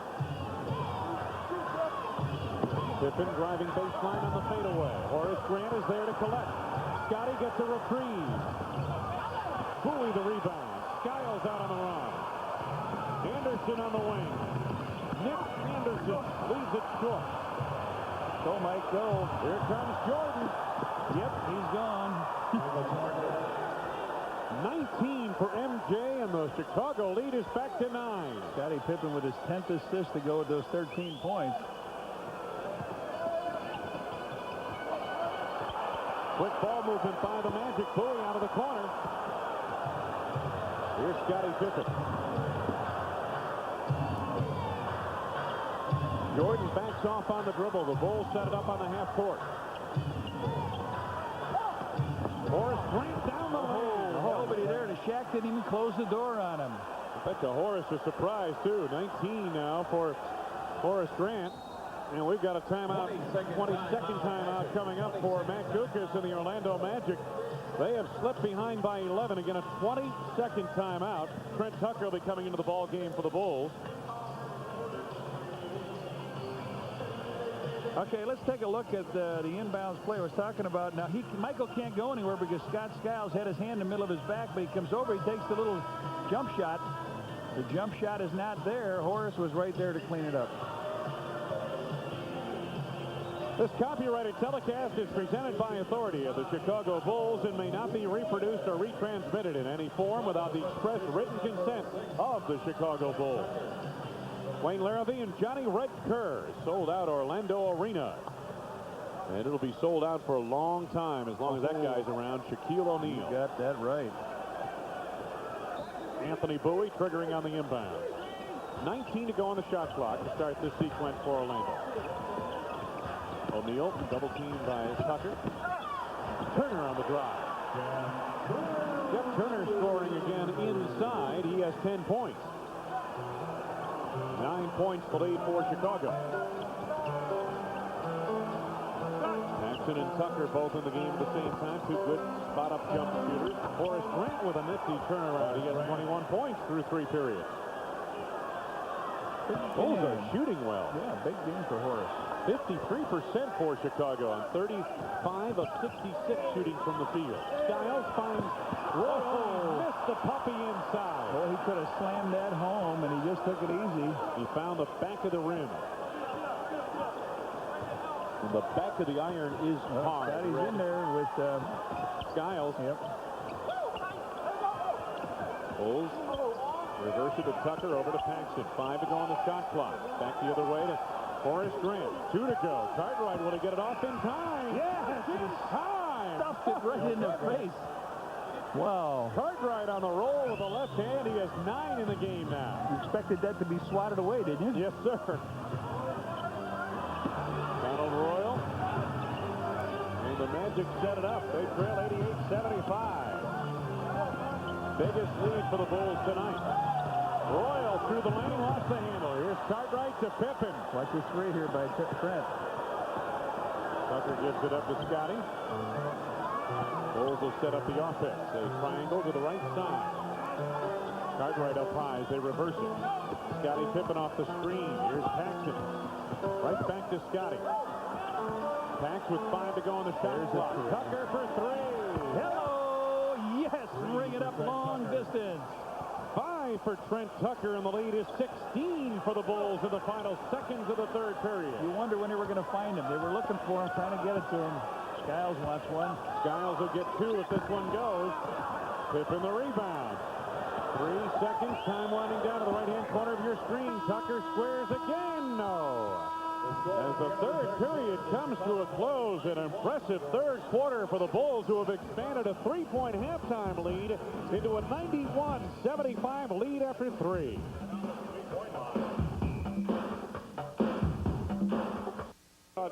Pippen driving baseline on the fadeaway. Horace Grant is there to collect. Scottie gets a reprieve. Bowie the rebound. Skiles out on the run. Anderson on the wing. Nick Anderson leaves it short. Go, Mike, go. Here comes Jordan. Yep, he's gone. 19 for MJ, and the Chicago lead is back to 9. Scottie Pippen with his 10th assist to go with those 13 points. Quick ball movement by the Magic. Bowie out of the corner. Here's Scottie Pippen. Jordan backs off on the dribble. The Bulls set it up on the half court. Horace Grant down the lane. Nobody there to Shaq Black didn't even close the door on him. I bet you Horace is surprised, too. 19 now for Horace Grant. And we've got a timeout, 22nd timeout coming up for Matt Guokas and the Orlando Magic. They have slipped behind by 11. Again, a 22nd timeout. Trent Tucker will be coming into the ball game for the Bulls. Okay, let's take a look at the inbounds play I was talking about. Now, Michael can't go anywhere because Scott Skiles had his hand in the middle of his back, but he comes over, he takes the little jump shot. The jump shot is not there. Horace was right there to clean it up. This copyrighted telecast is presented by authority of the Chicago Bulls and may not be reproduced or retransmitted in any form without the express written consent of the Chicago Bulls. Wayne Larrivee and Johnny Red Kerr sold out Orlando Arena. And it'll be sold out for a long time as long as that guy's around. Shaquille O'Neal. You got that right. Anthony Bowie triggering on the inbound. 19 to go on the shot clock to start this sequence for Orlando. O'Neal double teamed by Tucker. Turner on the drive. Jeff Turner scoring again inside. He has 10 points. 9 points the lead for Chicago. Paxson and Tucker both in the game at the same time. Two good spot-up jump shooters. Horace Grant with a nifty turnaround. He has 21 points through 3 periods. Bulls are shooting well. Yeah, big game for Horace. 53% for Chicago on 35 of 66 shooting from the field. Skiles finds Royal. Missed the puppy inside. Well, he could have slammed that home, and he just took it easy. He found the back of the rim. And the back of the iron is hard. He's in there with Skiles. Yep. Bulls reverse it to Tucker over to Paxson. 5 to go on the shot clock. Back the other way to Horace Grant. 2 to go. Cartwright will he get it off in time? Yes, in time. Stuffed it right in the face. Wow. Cartwright on the roll with the left hand. He has 9 in the game now. You expected that to be swatted away, didn't you? Yes, sir. Donald Royal. And the Magic set it up. They trail 88-75. Biggest lead for the Bulls tonight. Royal through the lane, lost the handle. Here's Cartwright to Pippen. Watch this 3 here by Trent. Tucker gives it up to Scotty. Bulls will set up the offense. A triangle to the right side. Cartwright up high as they reverse it. Scotty Pippen off the screen. Here's Paxson. Right back to Scotty. Pax with 5 to go on the shot clock. Tucker for 3. Hello! Yes! Ring it up long distance. 5 for Trent Tucker, and the lead is 16 for the Bulls in the final seconds of the 3rd period. You wonder when they were going to find him. They were looking for him, trying to get it to him. Skiles wants one. Skiles will get 2 if this one goes. Pippen the rebound. 3 seconds. Time winding down to the right-hand corner of your screen. Tucker squares again. No. As the 3rd period comes to a close, an impressive 3rd quarter for the Bulls, who have expanded a 3-point halftime lead into a 91-75 lead after 3.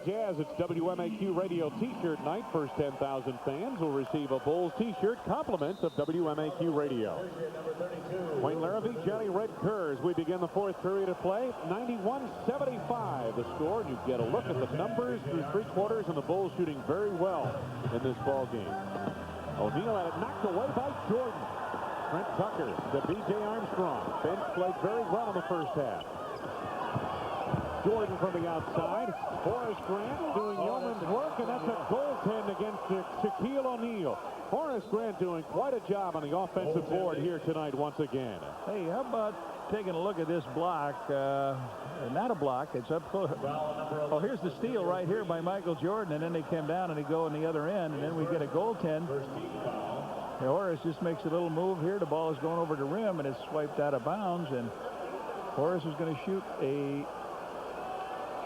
Jazz, it's WMAQ radio t-shirt night. First 10,000 fans will receive a Bulls t-shirt, compliments of WMAQ radio. Wayne Larrivee, Johnny Red Kerr as we begin the 4th period of play. 91-75 the score, and you get a look at the numbers through 3 quarters, and the Bulls shooting very well in this ball game. O'Neal had it knocked away by Jordan. Trent Tucker to B.J. Armstrong. Bench played very well in the first half. Jordan from the outside. Horace Grant doing yeoman's work, and that's a goaltend against Shaquille O'Neal. Horace Grant doing quite a job on the offensive board here tonight once again. Hey, how about taking a look at this block? Not a block. It's up close. Oh, here's the steal right here by Michael Jordan, and then they come down and they go on the other end, and then we get a goaltend. Horace just makes a little move here. The ball is going over the rim, and it's swiped out of bounds, and Horace is going to shoot a...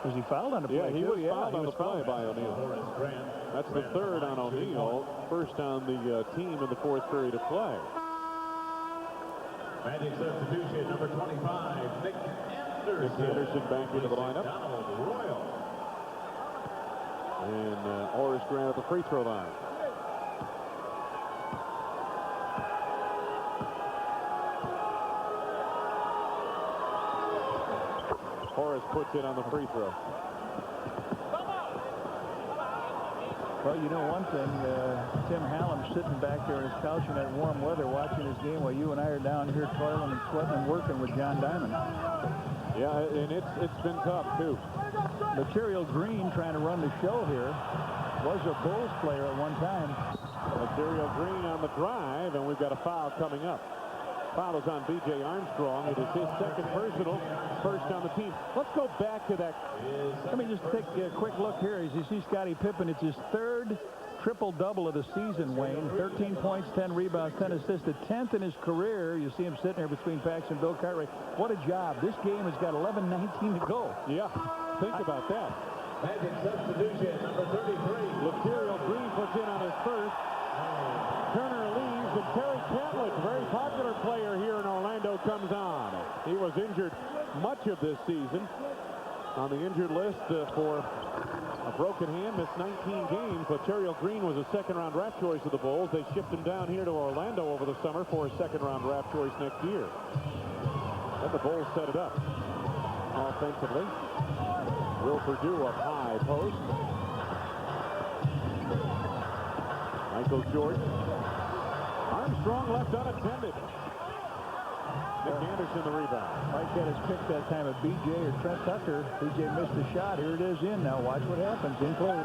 Was he fouled on the play? Yeah, he was fouled on the play by O'Neal. That's the 3rd on O'Neal. First on the team in the 4th period of play. Magic substitution, number 25, Nick Anderson. Nick Anderson back into the lineup. Royal. And Horace Grant at the free throw line. Horace puts it on the free throw. Well, you know one thing, Tim Hallam's sitting back there on his couch in that warm weather watching his game while you and I are down here toiling and sweating and working with John Diamond. Yeah, and it's been tough, too. Material Green trying to run the show here. Was a Bulls player at one time. Material Green on the drive, and we've got a foul coming up. Foul is on B.J. Armstrong. It is his second personal, first on the team. Let's go back to that. Let me just take a quick look here. As you see Scottie Pippen, it's his third triple-double of the season, Wayne. 13 points, 10 rebounds, 10 assists, the 10th in his career. You see him sitting there between Pax and Bill Cartwright. What a job. This game has got 11:19 to go. Yeah, think about that. Magic substitution, number 33. Material Green puts in on his first. Turner leaves, and Terry Catlett, very popular player here in Orlando, comes on. He was injured much of this season. On the injured list for a broken hand, missed 19 games. Material Green was a second-round draft choice of the Bulls. They shipped him down here to Orlando over the summer for a second-round draft choice next year. Then the Bulls set it up offensively. Will Perdue up high post. Michael Jordan. Armstrong left unattended. Nick Anderson the rebound. Mike had his pick that time of B.J. or Trent Tucker. B.J. missed the shot. Here it is in. Now watch what happens. In play.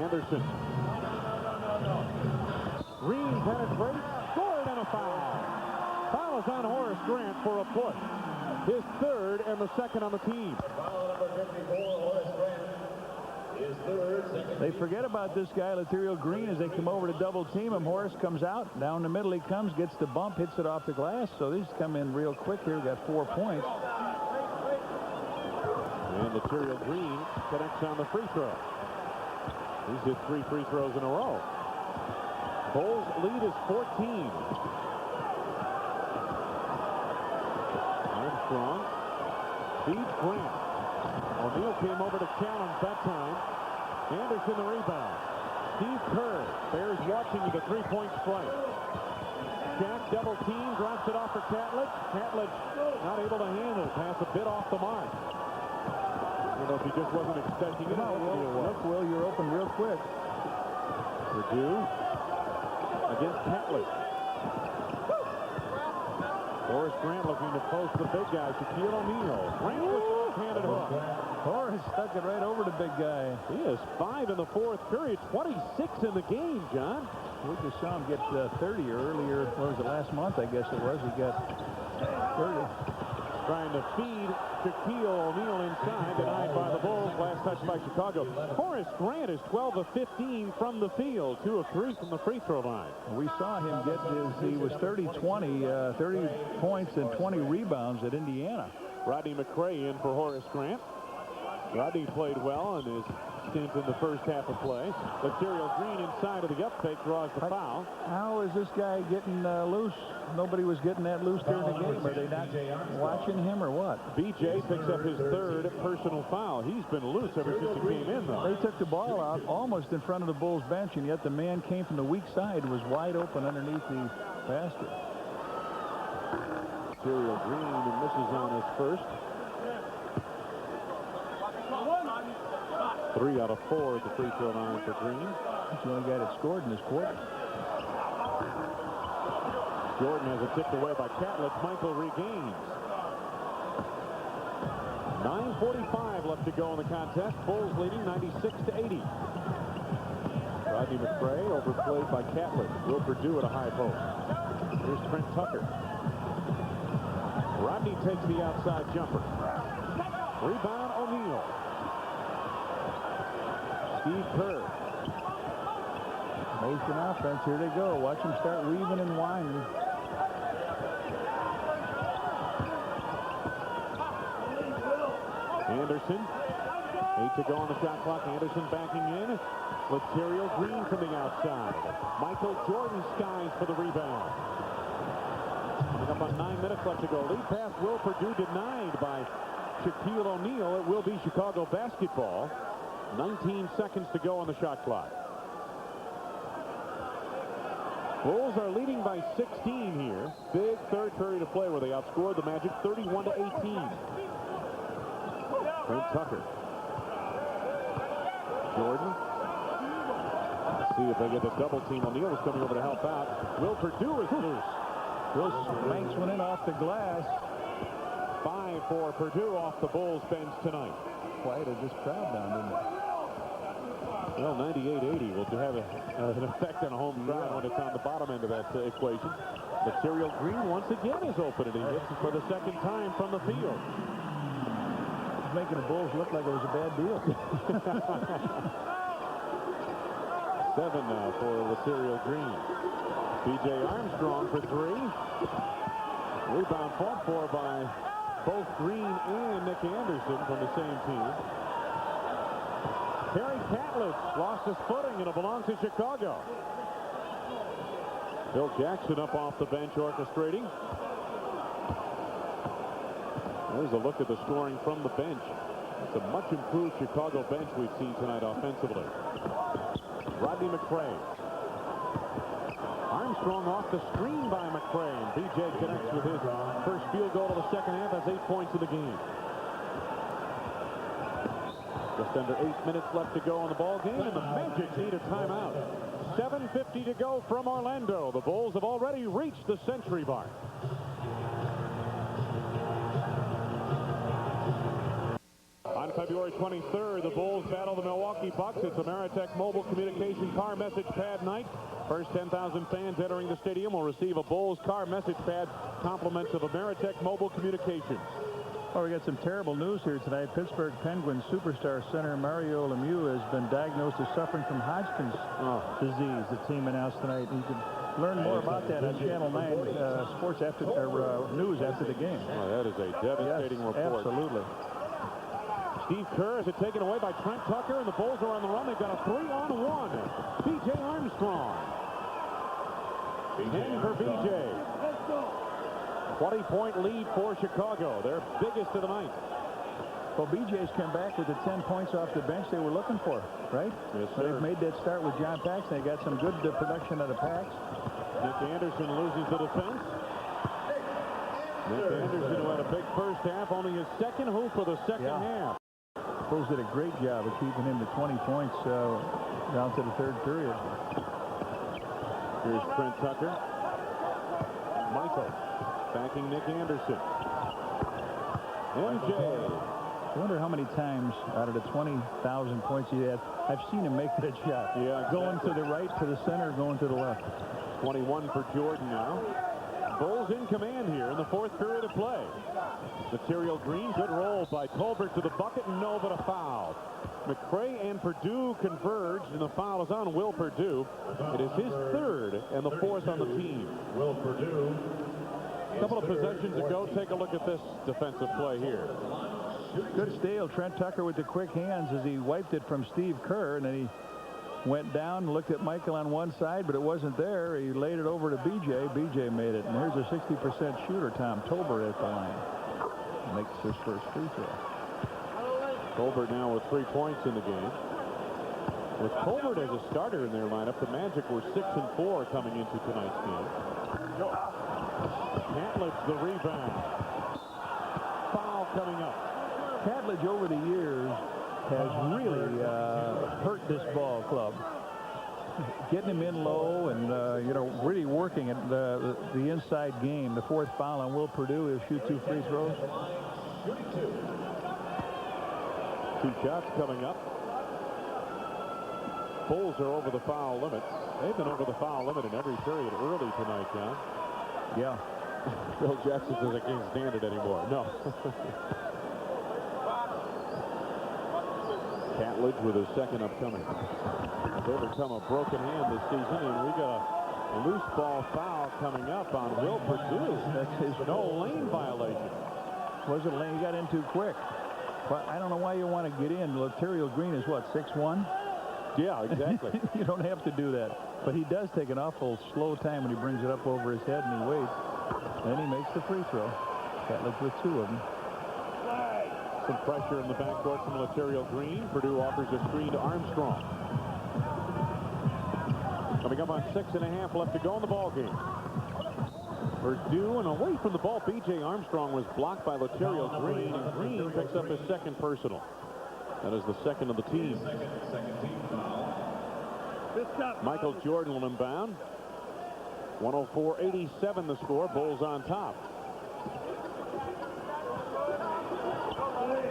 Anderson. Green penetrates. Scored and a foul. Foul is on Horace Grant for a push. His third and the second on the team. Foul number 54, Horace Grant. His third, second. They forget about this guy, Material Green, as they come over to double team him. Horace comes out. Down the middle he comes, gets the bump, hits it off the glass. So these come in real quick here. Got 4 points. And Material Green connects on the free throw. He's hit 3 free throws in a row. Bulls lead is 14. Armstrong feeds Grant. O'Neal came over to challenge that time. Anderson the rebound. Steve Kerr. Bears watching with a 3-point strike. Jack double team, drops it off for Catlett. Catlett not able to handle it. Pass a bit off the mark. I don't know if he just wasn't expecting it. Look, Will, you're open real quick. Perdue against Catlett. Horace Grant looking to post the big guy, Shaquille O'Neal. Grant with the left-handed hook. Horace stuck it right over the big guy. He is 5 in the fourth period, 26 in the game, John. We just saw him get 30 earlier. What was it, last month, I guess it was. He got 30. Trying to feed Shaquille O'Neal inside, denied by the Bulls. Last touch by Chicago. Horace Grant is 12 of 15 from the field, 2 of 3 from the free throw line. We saw him get he was 30-20, 30 points and 20 rebounds at Indiana. Rodney McRae in for Horace Grant. Rodney played well in his stint in the first half of play. Material Green inside of the up fake draws the foul. How is this guy getting loose? Nobody was getting that loose during the game. Are they not watching him or what? BJ picks up his third personal foul. He's been loose ever since he came in, though. They took the ball out almost in front of the Bulls bench, and yet the man came from the weak side, was wide open underneath the basket. Material Green misses on his first. 3 out of 4 at the free throw line for Green. He's the only guy that scored in this quarter. Jordan has it tipped away by Catlett. Michael regains. 9:45 left to go in the contest. Bulls leading 96-80. Rodney McRae overplayed by Catlett. Will Perdue at a high post. Here's Trent Tucker. Rodney takes the outside jumper. Rebound O'Neal. Steve Kerr. Motion offense. Here they go. Watch them start weaving and winding. Anderson. 8 to go on the shot clock. Anderson backing in. Material Green from the outside. Michael Jordan skies for the rebound. Coming up on 9 minutes left to go. Lead pass Will Perdue denied by Shaquille O'Neal. It will be Chicago basketball. 19 seconds to go on the shot clock. Bulls are leading by 16 here. Big third period of play where they outscored the Magic 31-18. Trent Tucker. Jordan. See if they get the double team. O'Neal is coming over to help out. Will Perdue is loose. Will Banks went in off the glass. 5 for Purdue off the Bulls bench tonight. Quite this crowd down, didn't it? Well, 98-80 will have an effect on a home crowd when it's on the bottom end of that equation. Material Green once again is open, and he hits for the second time from the field. He's making the Bulls look like it was a bad deal. 7 now for Material Green. B.J. Armstrong for 3. Rebound fought for by both Green and Nick Anderson from the same team. Terry Catlett lost his footing, and it belongs to Chicago. Bill Jackson up off the bench orchestrating. There's a look at the scoring from the bench. It's a much improved Chicago bench we've seen tonight offensively. Rodney McCray. Armstrong off the screen by McCray, and B.J. connects with his first field goal of the second half. Has 8 points in the game. Just under 8 minutes left to go in the ball game, and the Magic need a timeout. 7:50 to go from Orlando. The Bulls have already reached the century mark. On February 23rd, the Bulls battle the Milwaukee Bucks. It's Ameritech Mobile Communication Car Message Pad night. First 10,000 fans entering the stadium will receive a Bulls car message pad, compliments of Ameritech Mobile Communications. Well, we got some terrible news here tonight. Pittsburgh Penguins superstar center Mario Lemieux has been diagnosed as suffering from Hodgkin's disease. The team announced tonight. You can learn more about that on Channel 9 Sports after news after the game. Oh, that is a devastating report. Absolutely. Steve Kerr has it taken away by Trent Tucker, and the Bulls are on the run. They've got a 3-on-1. B.J. Armstrong. 10 for B.J. 20-point lead for Chicago. Their biggest of the night. Well, BJ's come back with the 10 points off the bench they were looking for, right? Yes, sir. They've made that start with John Paxson. They got some good production out of Pax. Nick Anderson loses the defense. Nick Anderson, who had a big first half, only his second hoop of the second half. Bulls did a great job of keeping him to 20 points down to the third period. Here's Trent Tucker. Michael backing Nick Anderson. MJ. I wonder how many times out of the 20,000 points he had, I've seen him make that shot. Yeah, exactly. Going to the right, to the center, going to the left. 21 for Jordan now. Bulls in command here in the fourth period of play. Material Green, good roll by Tolbert to the bucket, and no, but a foul. McCray and Perdue converged, and the foul is on Will Perdue. It is his third and the fourth on the team. Will Perdue. A couple of possessions ago, take a look at this defensive play here. Good steal. Trent Tucker with the quick hands as he wiped it from Steve Kerr, and then he went down, looked at Michael on one side, but it wasn't there. He laid it over to B.J. B.J. made it, and here's a 60% shooter, Tom Tolbert at the line. Makes his first free throw. Tolbert now with 3 points in the game. With Tolbert as a starter in their lineup, the Magic were 6-4 coming into tonight's game. Catledge the rebound. Foul coming up. Catledge over the years has really hurt this ball club. Getting him in low and, really working at the inside game. The fourth foul on Will Perdue. He'll shoot 2 free throws. 2 shots coming up. Bulls are over the foul limit. They've been over the foul limit in every period early tonight, John. Yeah. Bill Jackson says I can't stand it anymore. No. Catledge with his second upcoming. They overcome a broken hand this season, and we got a loose ball foul coming up on Will Perdue. That's his no lane violation. Wasn't lane. He got in too quick. But I don't know why you want to get in. Material Green is what, 6'1"? Yeah, exactly. You don't have to do that. But he does take an awful slow time when he brings it up over his head and he waits. Then he makes the free throw. Catledge with 2 of them. Some pressure in the backcourt from Material Green. Purdue offers a screen to Armstrong. Coming up on 6.5 left to go in the ball game. Purdue, and away from the ball, B.J. Armstrong was blocked by Laterio Green, and Green picks up his second personal. That is the second of the team. Michael Jordan will inbound. 104-87 the score. Bulls on top.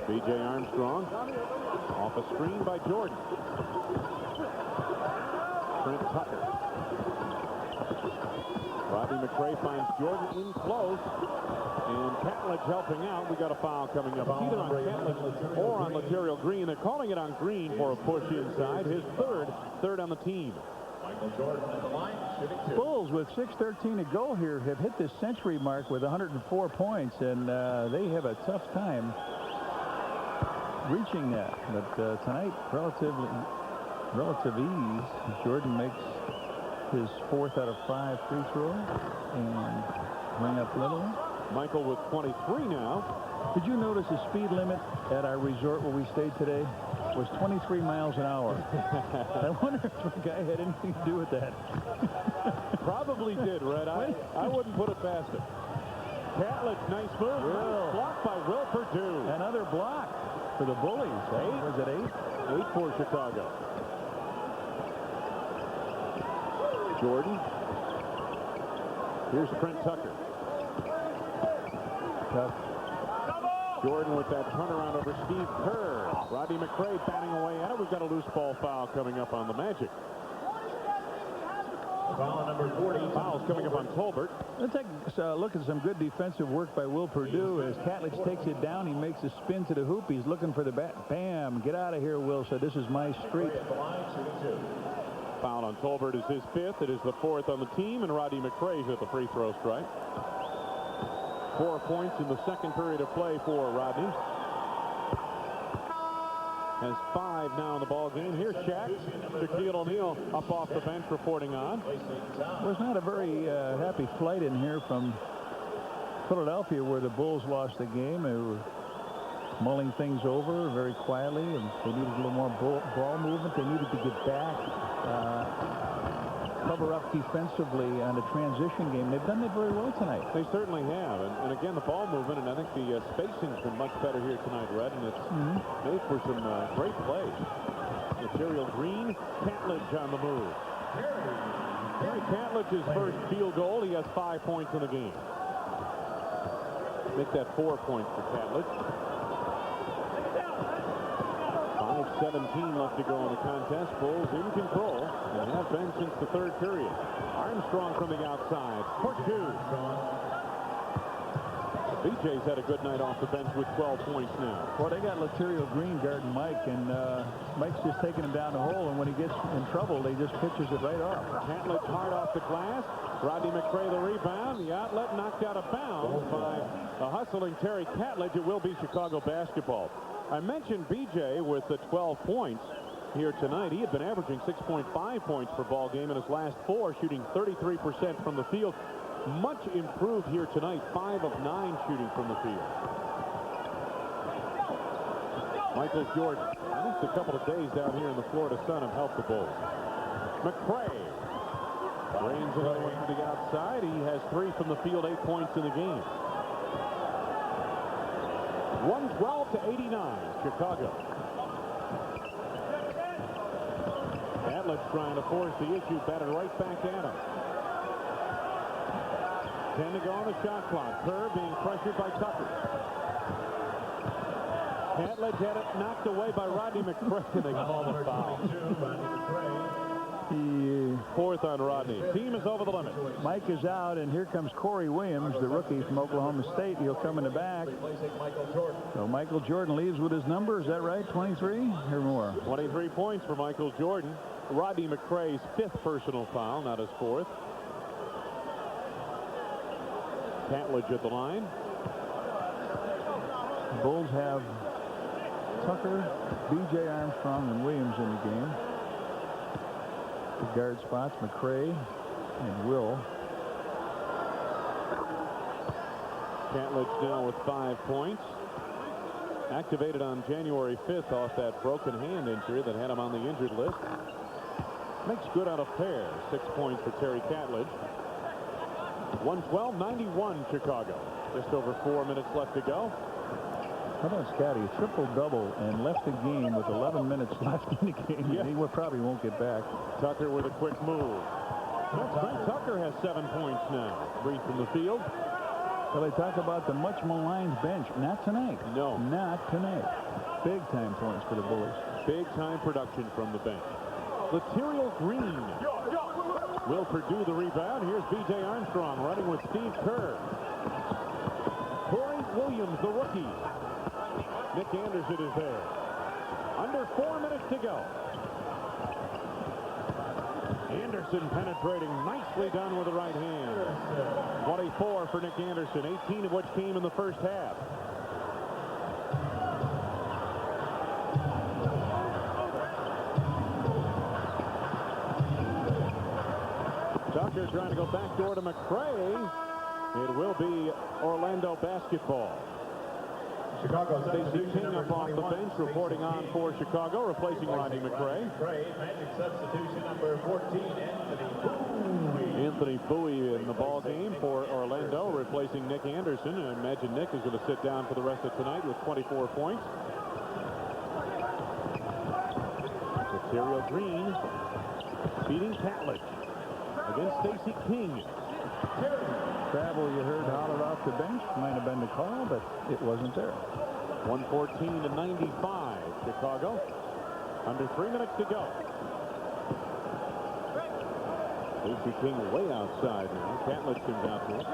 B.J. Armstrong off a screen by Jordan. Trent Tucker. Rodney McRae finds Jordan in close, and Catledge helping out. We got a foul coming up, either on Catledge or on Laterio Green. They're calling it on Green for a push inside. His third on the team. Michael Jordan at the line, shooting 2. Bulls with 6:13 to go here have hit this century mark with 104 points, and they have a tough time reaching that. But tonight, relative ease. Jordan makes his 4th out of 5 free throws and bring up Little. Michael with 23 now. Did you notice the speed limit at our resort where we stayed today was 23 miles an hour? I wonder if the guy had anything to do with that. Probably did, Red. I wouldn't put it past him. Catledge, nice move. Nice block by Will Purdue. Another block for the Bullies. 8? Was it 8? 8 for Chicago. Jordan. Here's Trent Tucker. Tough. Jordan with that turnaround over Steve Kerr. Rodney McRae batting away at it. We've got a loose ball foul coming up on the Magic. Foul number 40. Fouls coming up on Tolbert. Let's take a look at some good defensive work by Will Purdue. As Catledge takes it down, he makes a spin to the hoop. He's looking for the bat. Bam! Get out of here, Will. So this is my street. At the line, shooting 2. Foul on Tolbert is his 5th. It is the 4th on the team, and Rodney McRae's at the free throw stripe. 4 points in the second period of play for Rodney. Has 5 now in the ball game. Here's Shaq. Shaquille O'Neal up off the bench reporting on. Was not a very happy flight in here from Philadelphia, where the Bulls lost the game. They were mulling things over very quietly, and they needed a little more ball movement. They needed to get back, cover up defensively on the transition game. They've done that very well tonight. They certainly have. And again, the ball movement, and I think the spacing's been much better here tonight, Red, and it's made for some great plays. Material Green, Catledge on the move. Terry Catledge's first field goal. He has 5 points in the game. Make that 4 points for Catledge. 5:17 left to go in the contest. Bulls in control and have been since the 3rd period. Armstrong from the outside for 2. BJ's had a good night off the bench with 12 points now. Well, they got Laterio Green guarding Mike, and Mike's just taking him down the hole, and when he gets in trouble, they just pitches it right off. Catledge hard off the glass. Rodney McRae the rebound. The outlet knocked out of bounds by the hustling Terry Catledge. It will be Chicago basketball. I mentioned BJ with the 12 points here tonight. He had been averaging 6.5 points per ball game in his last 4, shooting 33% from the field. Much improved here tonight, 5 of 9 shooting from the field. Michael Jordan. I think a couple of days down here in the Florida sun have helped the Bulls. McRae drains another one to the outside. He has 3 from the field, 8 points in the game. 112-89, Chicago. Catledge trying to force the issue, batted right back at him. 10 to go on the shot clock. Kerr being pressured by Tucker. Catledge had it knocked away by Rodney McRae. They call the foul. 4th on Rodney. Team is over the limit. Mike is out, and here comes Corey Williams, the rookie from Oklahoma State. He'll come in the back. So Michael Jordan leaves with his number. Is that right? 23 or more? 23 points for Michael Jordan. Rodney McRae's 5th personal foul, not his 4th. Catledge at the line. The Bulls have Tucker, B.J. Armstrong, and Williams in the game. The guard spots, McRae and Will. Catledge now with 5 points. Activated on January 5th off that broken hand injury that had him on the injured list. Makes good out of pair. 6 points for Terry Catledge. 112-91 Chicago. Just over 4 minutes left to go. How about Scotty? A triple-double and left the game with 11 minutes left in the game. Yeah. He probably won't get back. Tucker with a quick move. Trent Tucker has 7 points now. 3 from the field. So they talk about the much maligned bench. Not tonight. No. Not tonight. Big-time points for the Bulls. Big-time production from the bench. Laterial Green will Purdue the rebound. Here's B.J. Armstrong running with Steve Kerr. Corey Williams, the rookie. Nick Anderson is there. Under 4 minutes to go. Anderson penetrating, nicely done with the right hand. 24 for Nick Anderson, 18 of which came in the first half. Tucker trying to go backdoor to McCray. It will be Orlando basketball. Chicago Stacey King up off the bench, reporting on for Chicago, replacing Rodney McCray. Magic substitution number 14, Anthony Bowie in the ball game for Orlando, replacing Nick Anderson. And I imagine Nick is going to sit down for the rest of tonight with 24 points. Laterial Green beating Catledge against Stacey King. Travel, you heard, hollered off the bench. Might have been the call, but it wasn't there. 114-95, Chicago. Under 3 minutes to go. Stacey King way outside now. Catledge comes out to it.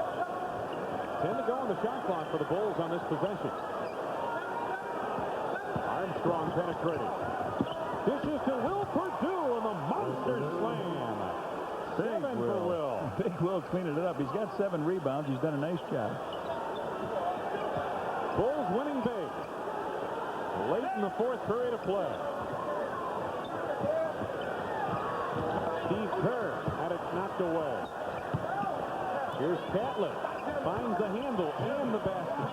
10 to go on the shot clock for the Bulls on this possession. Armstrong penetrating. Dishes to Will Purdue and the monster slam. 7 for Will. Big Will cleaning it up. He's got 7 rebounds. He's done a nice job. Bulls winning big. Late in the 4th period of play. Steve Kerr had it knocked away. Here's Catlett. Finds the handle and the basket.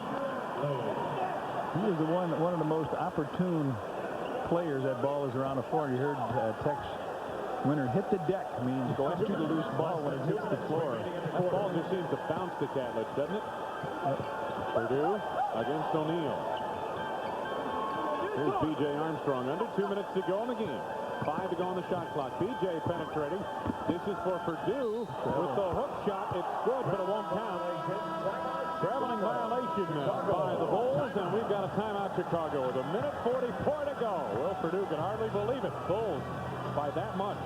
He is one of the most opportune players. That ball is around the floor. You heard Tex Winter hit the deck, means go after the loose ball when it hits the floor. That ball just seems to bounce to Catlett, doesn't it? Purdue against O'Neal. Here's B.J. Armstrong. Under 2 minutes to go in the game. 5 to go on the shot clock. B.J. penetrating. This is for Purdue with the hook shot. It's good, but it won't count. Traveling violation by the Bulls, and we've got a timeout, Chicago, with 1:44 to go. Will Purdue can hardly believe it. Bulls by that much.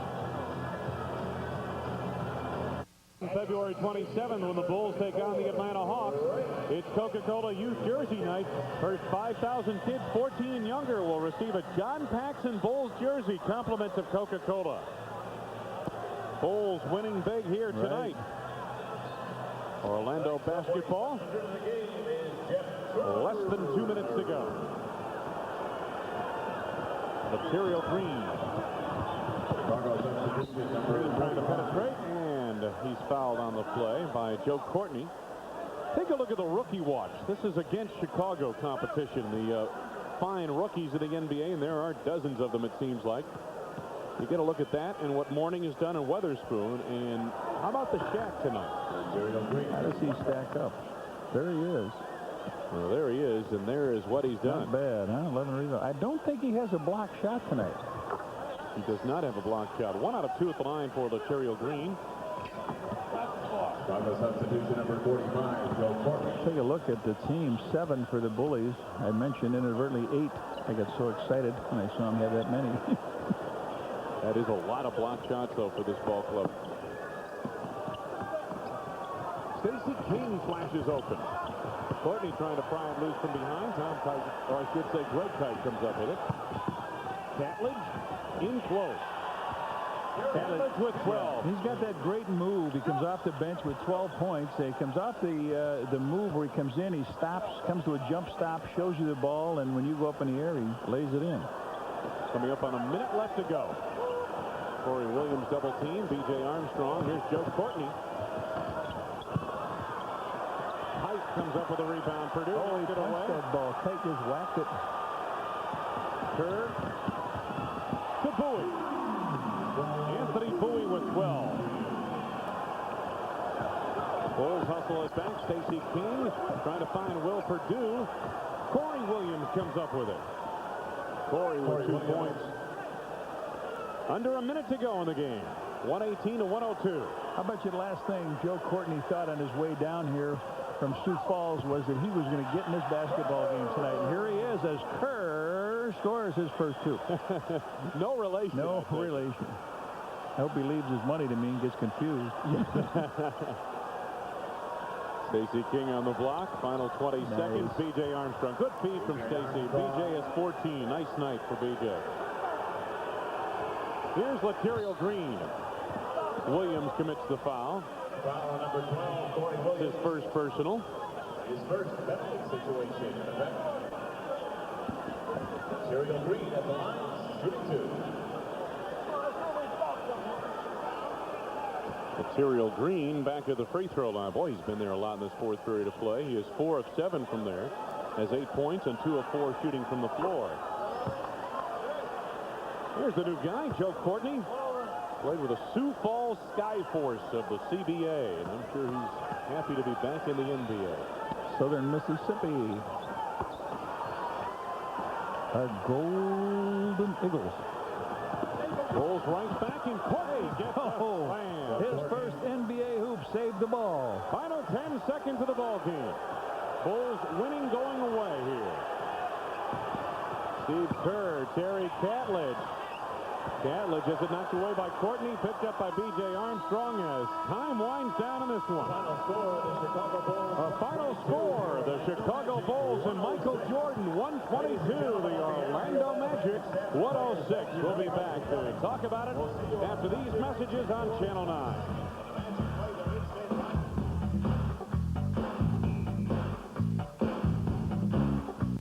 February 27th, when the Bulls take on the Atlanta Hawks, it's Coca-Cola Youth Jersey Night. First 5,000 kids 14 and younger will receive a John Paxson Bulls jersey, compliments of Coca-Cola. Bulls winning big here tonight. Orlando basketball. Less than 2 minutes to go. Laterial Green. Green trying to penetrate, and he's fouled on the play by Joe Courtney. Take a look at the rookie watch. This is against Chicago competition. The fine rookies in the NBA, and there are dozens of them, it seems like. You get a look at that and what Mourning has done in Weatherspoon, and how about the Shack tonight? How does he stack up? There he is. Well, there he is, and there is what he's done. Not bad, huh? 11 rebounds. I don't think he has a block shot tonight. He does not have a block shot. 1 out of 2 at the line for Laterial Green. Chicago substitution number 45, Joe Courtney. Take a look at the team. 7 for the Bullies. I mentioned inadvertently 8. I got so excited when I saw him have that many. That is a lot of block shots, though, for this ball club. Stacey King flashes open. Courtney trying to pry it loose from behind. Tom Kite, or I should say Greg Kite, comes up with it. Catledge in close. Catledge with 12. He's got that great move. He comes off the bench with 12 points. He comes off the move where he comes in. He stops, comes to a jump stop, shows you the ball, and when you go up in the air, he lays it in. Coming up on a minute left to go. Corey Williams double team. B.J. Armstrong. Here's Joe Courtney. Height comes up with a rebound. Purdue he it away. That ball. Kite just whacked it. Kerr to Bowie. Anthony Bowie with 12. Bulls hustle it back. Stacey King trying to find Will Perdue. Corey Williams comes up with it. Corey with 2 points. Under a minute to go in the game. 118 to 102. How about you the last thing Joe Courtney thought on his way down here from Sioux Falls was that he was going to get in this basketball game tonight. And here he is as Kerr scores his first 2. No relation. No relation. I hope he leaves his money to me and gets confused. Stacey King on the block. Final 20 seconds. B.J. Armstrong. Good feed from Stacey. B.J. has 14. Nice night for B.J. Here's Laterial Green. Williams commits the foul. Foul number 12, Corey It's Williams. his first personal. His first penalty situation in the back. Material Green at the line, shooting 2. Material Green back at the free throw line. Boy, he's been there a lot in this fourth period of play. He is 4 of 7 from there. Has 8 points and 2 of 4 shooting from the floor. Here's the new guy, Joe Courtney. Played with the Sioux Falls Skyforce of the CBA. And I'm sure he's happy to be back in the NBA. Southern Mississippi. Our Golden Eagles. Bulls right back in Courtney gets a slam. His first NBA hoop saved the ball. Final 10 seconds of the ball game. Bulls winning going away here. Steve Kerr, Terry Catledge. Catledge has it knocked away by Courtney, picked up by B.J. Armstrong as time winds down in this one. Final score, the Chicago Bulls. A final score, the Chicago Bulls and Michael Jordan, 122. The Orlando Magic, 106. We'll be back to talk about it after these messages on Channel 9.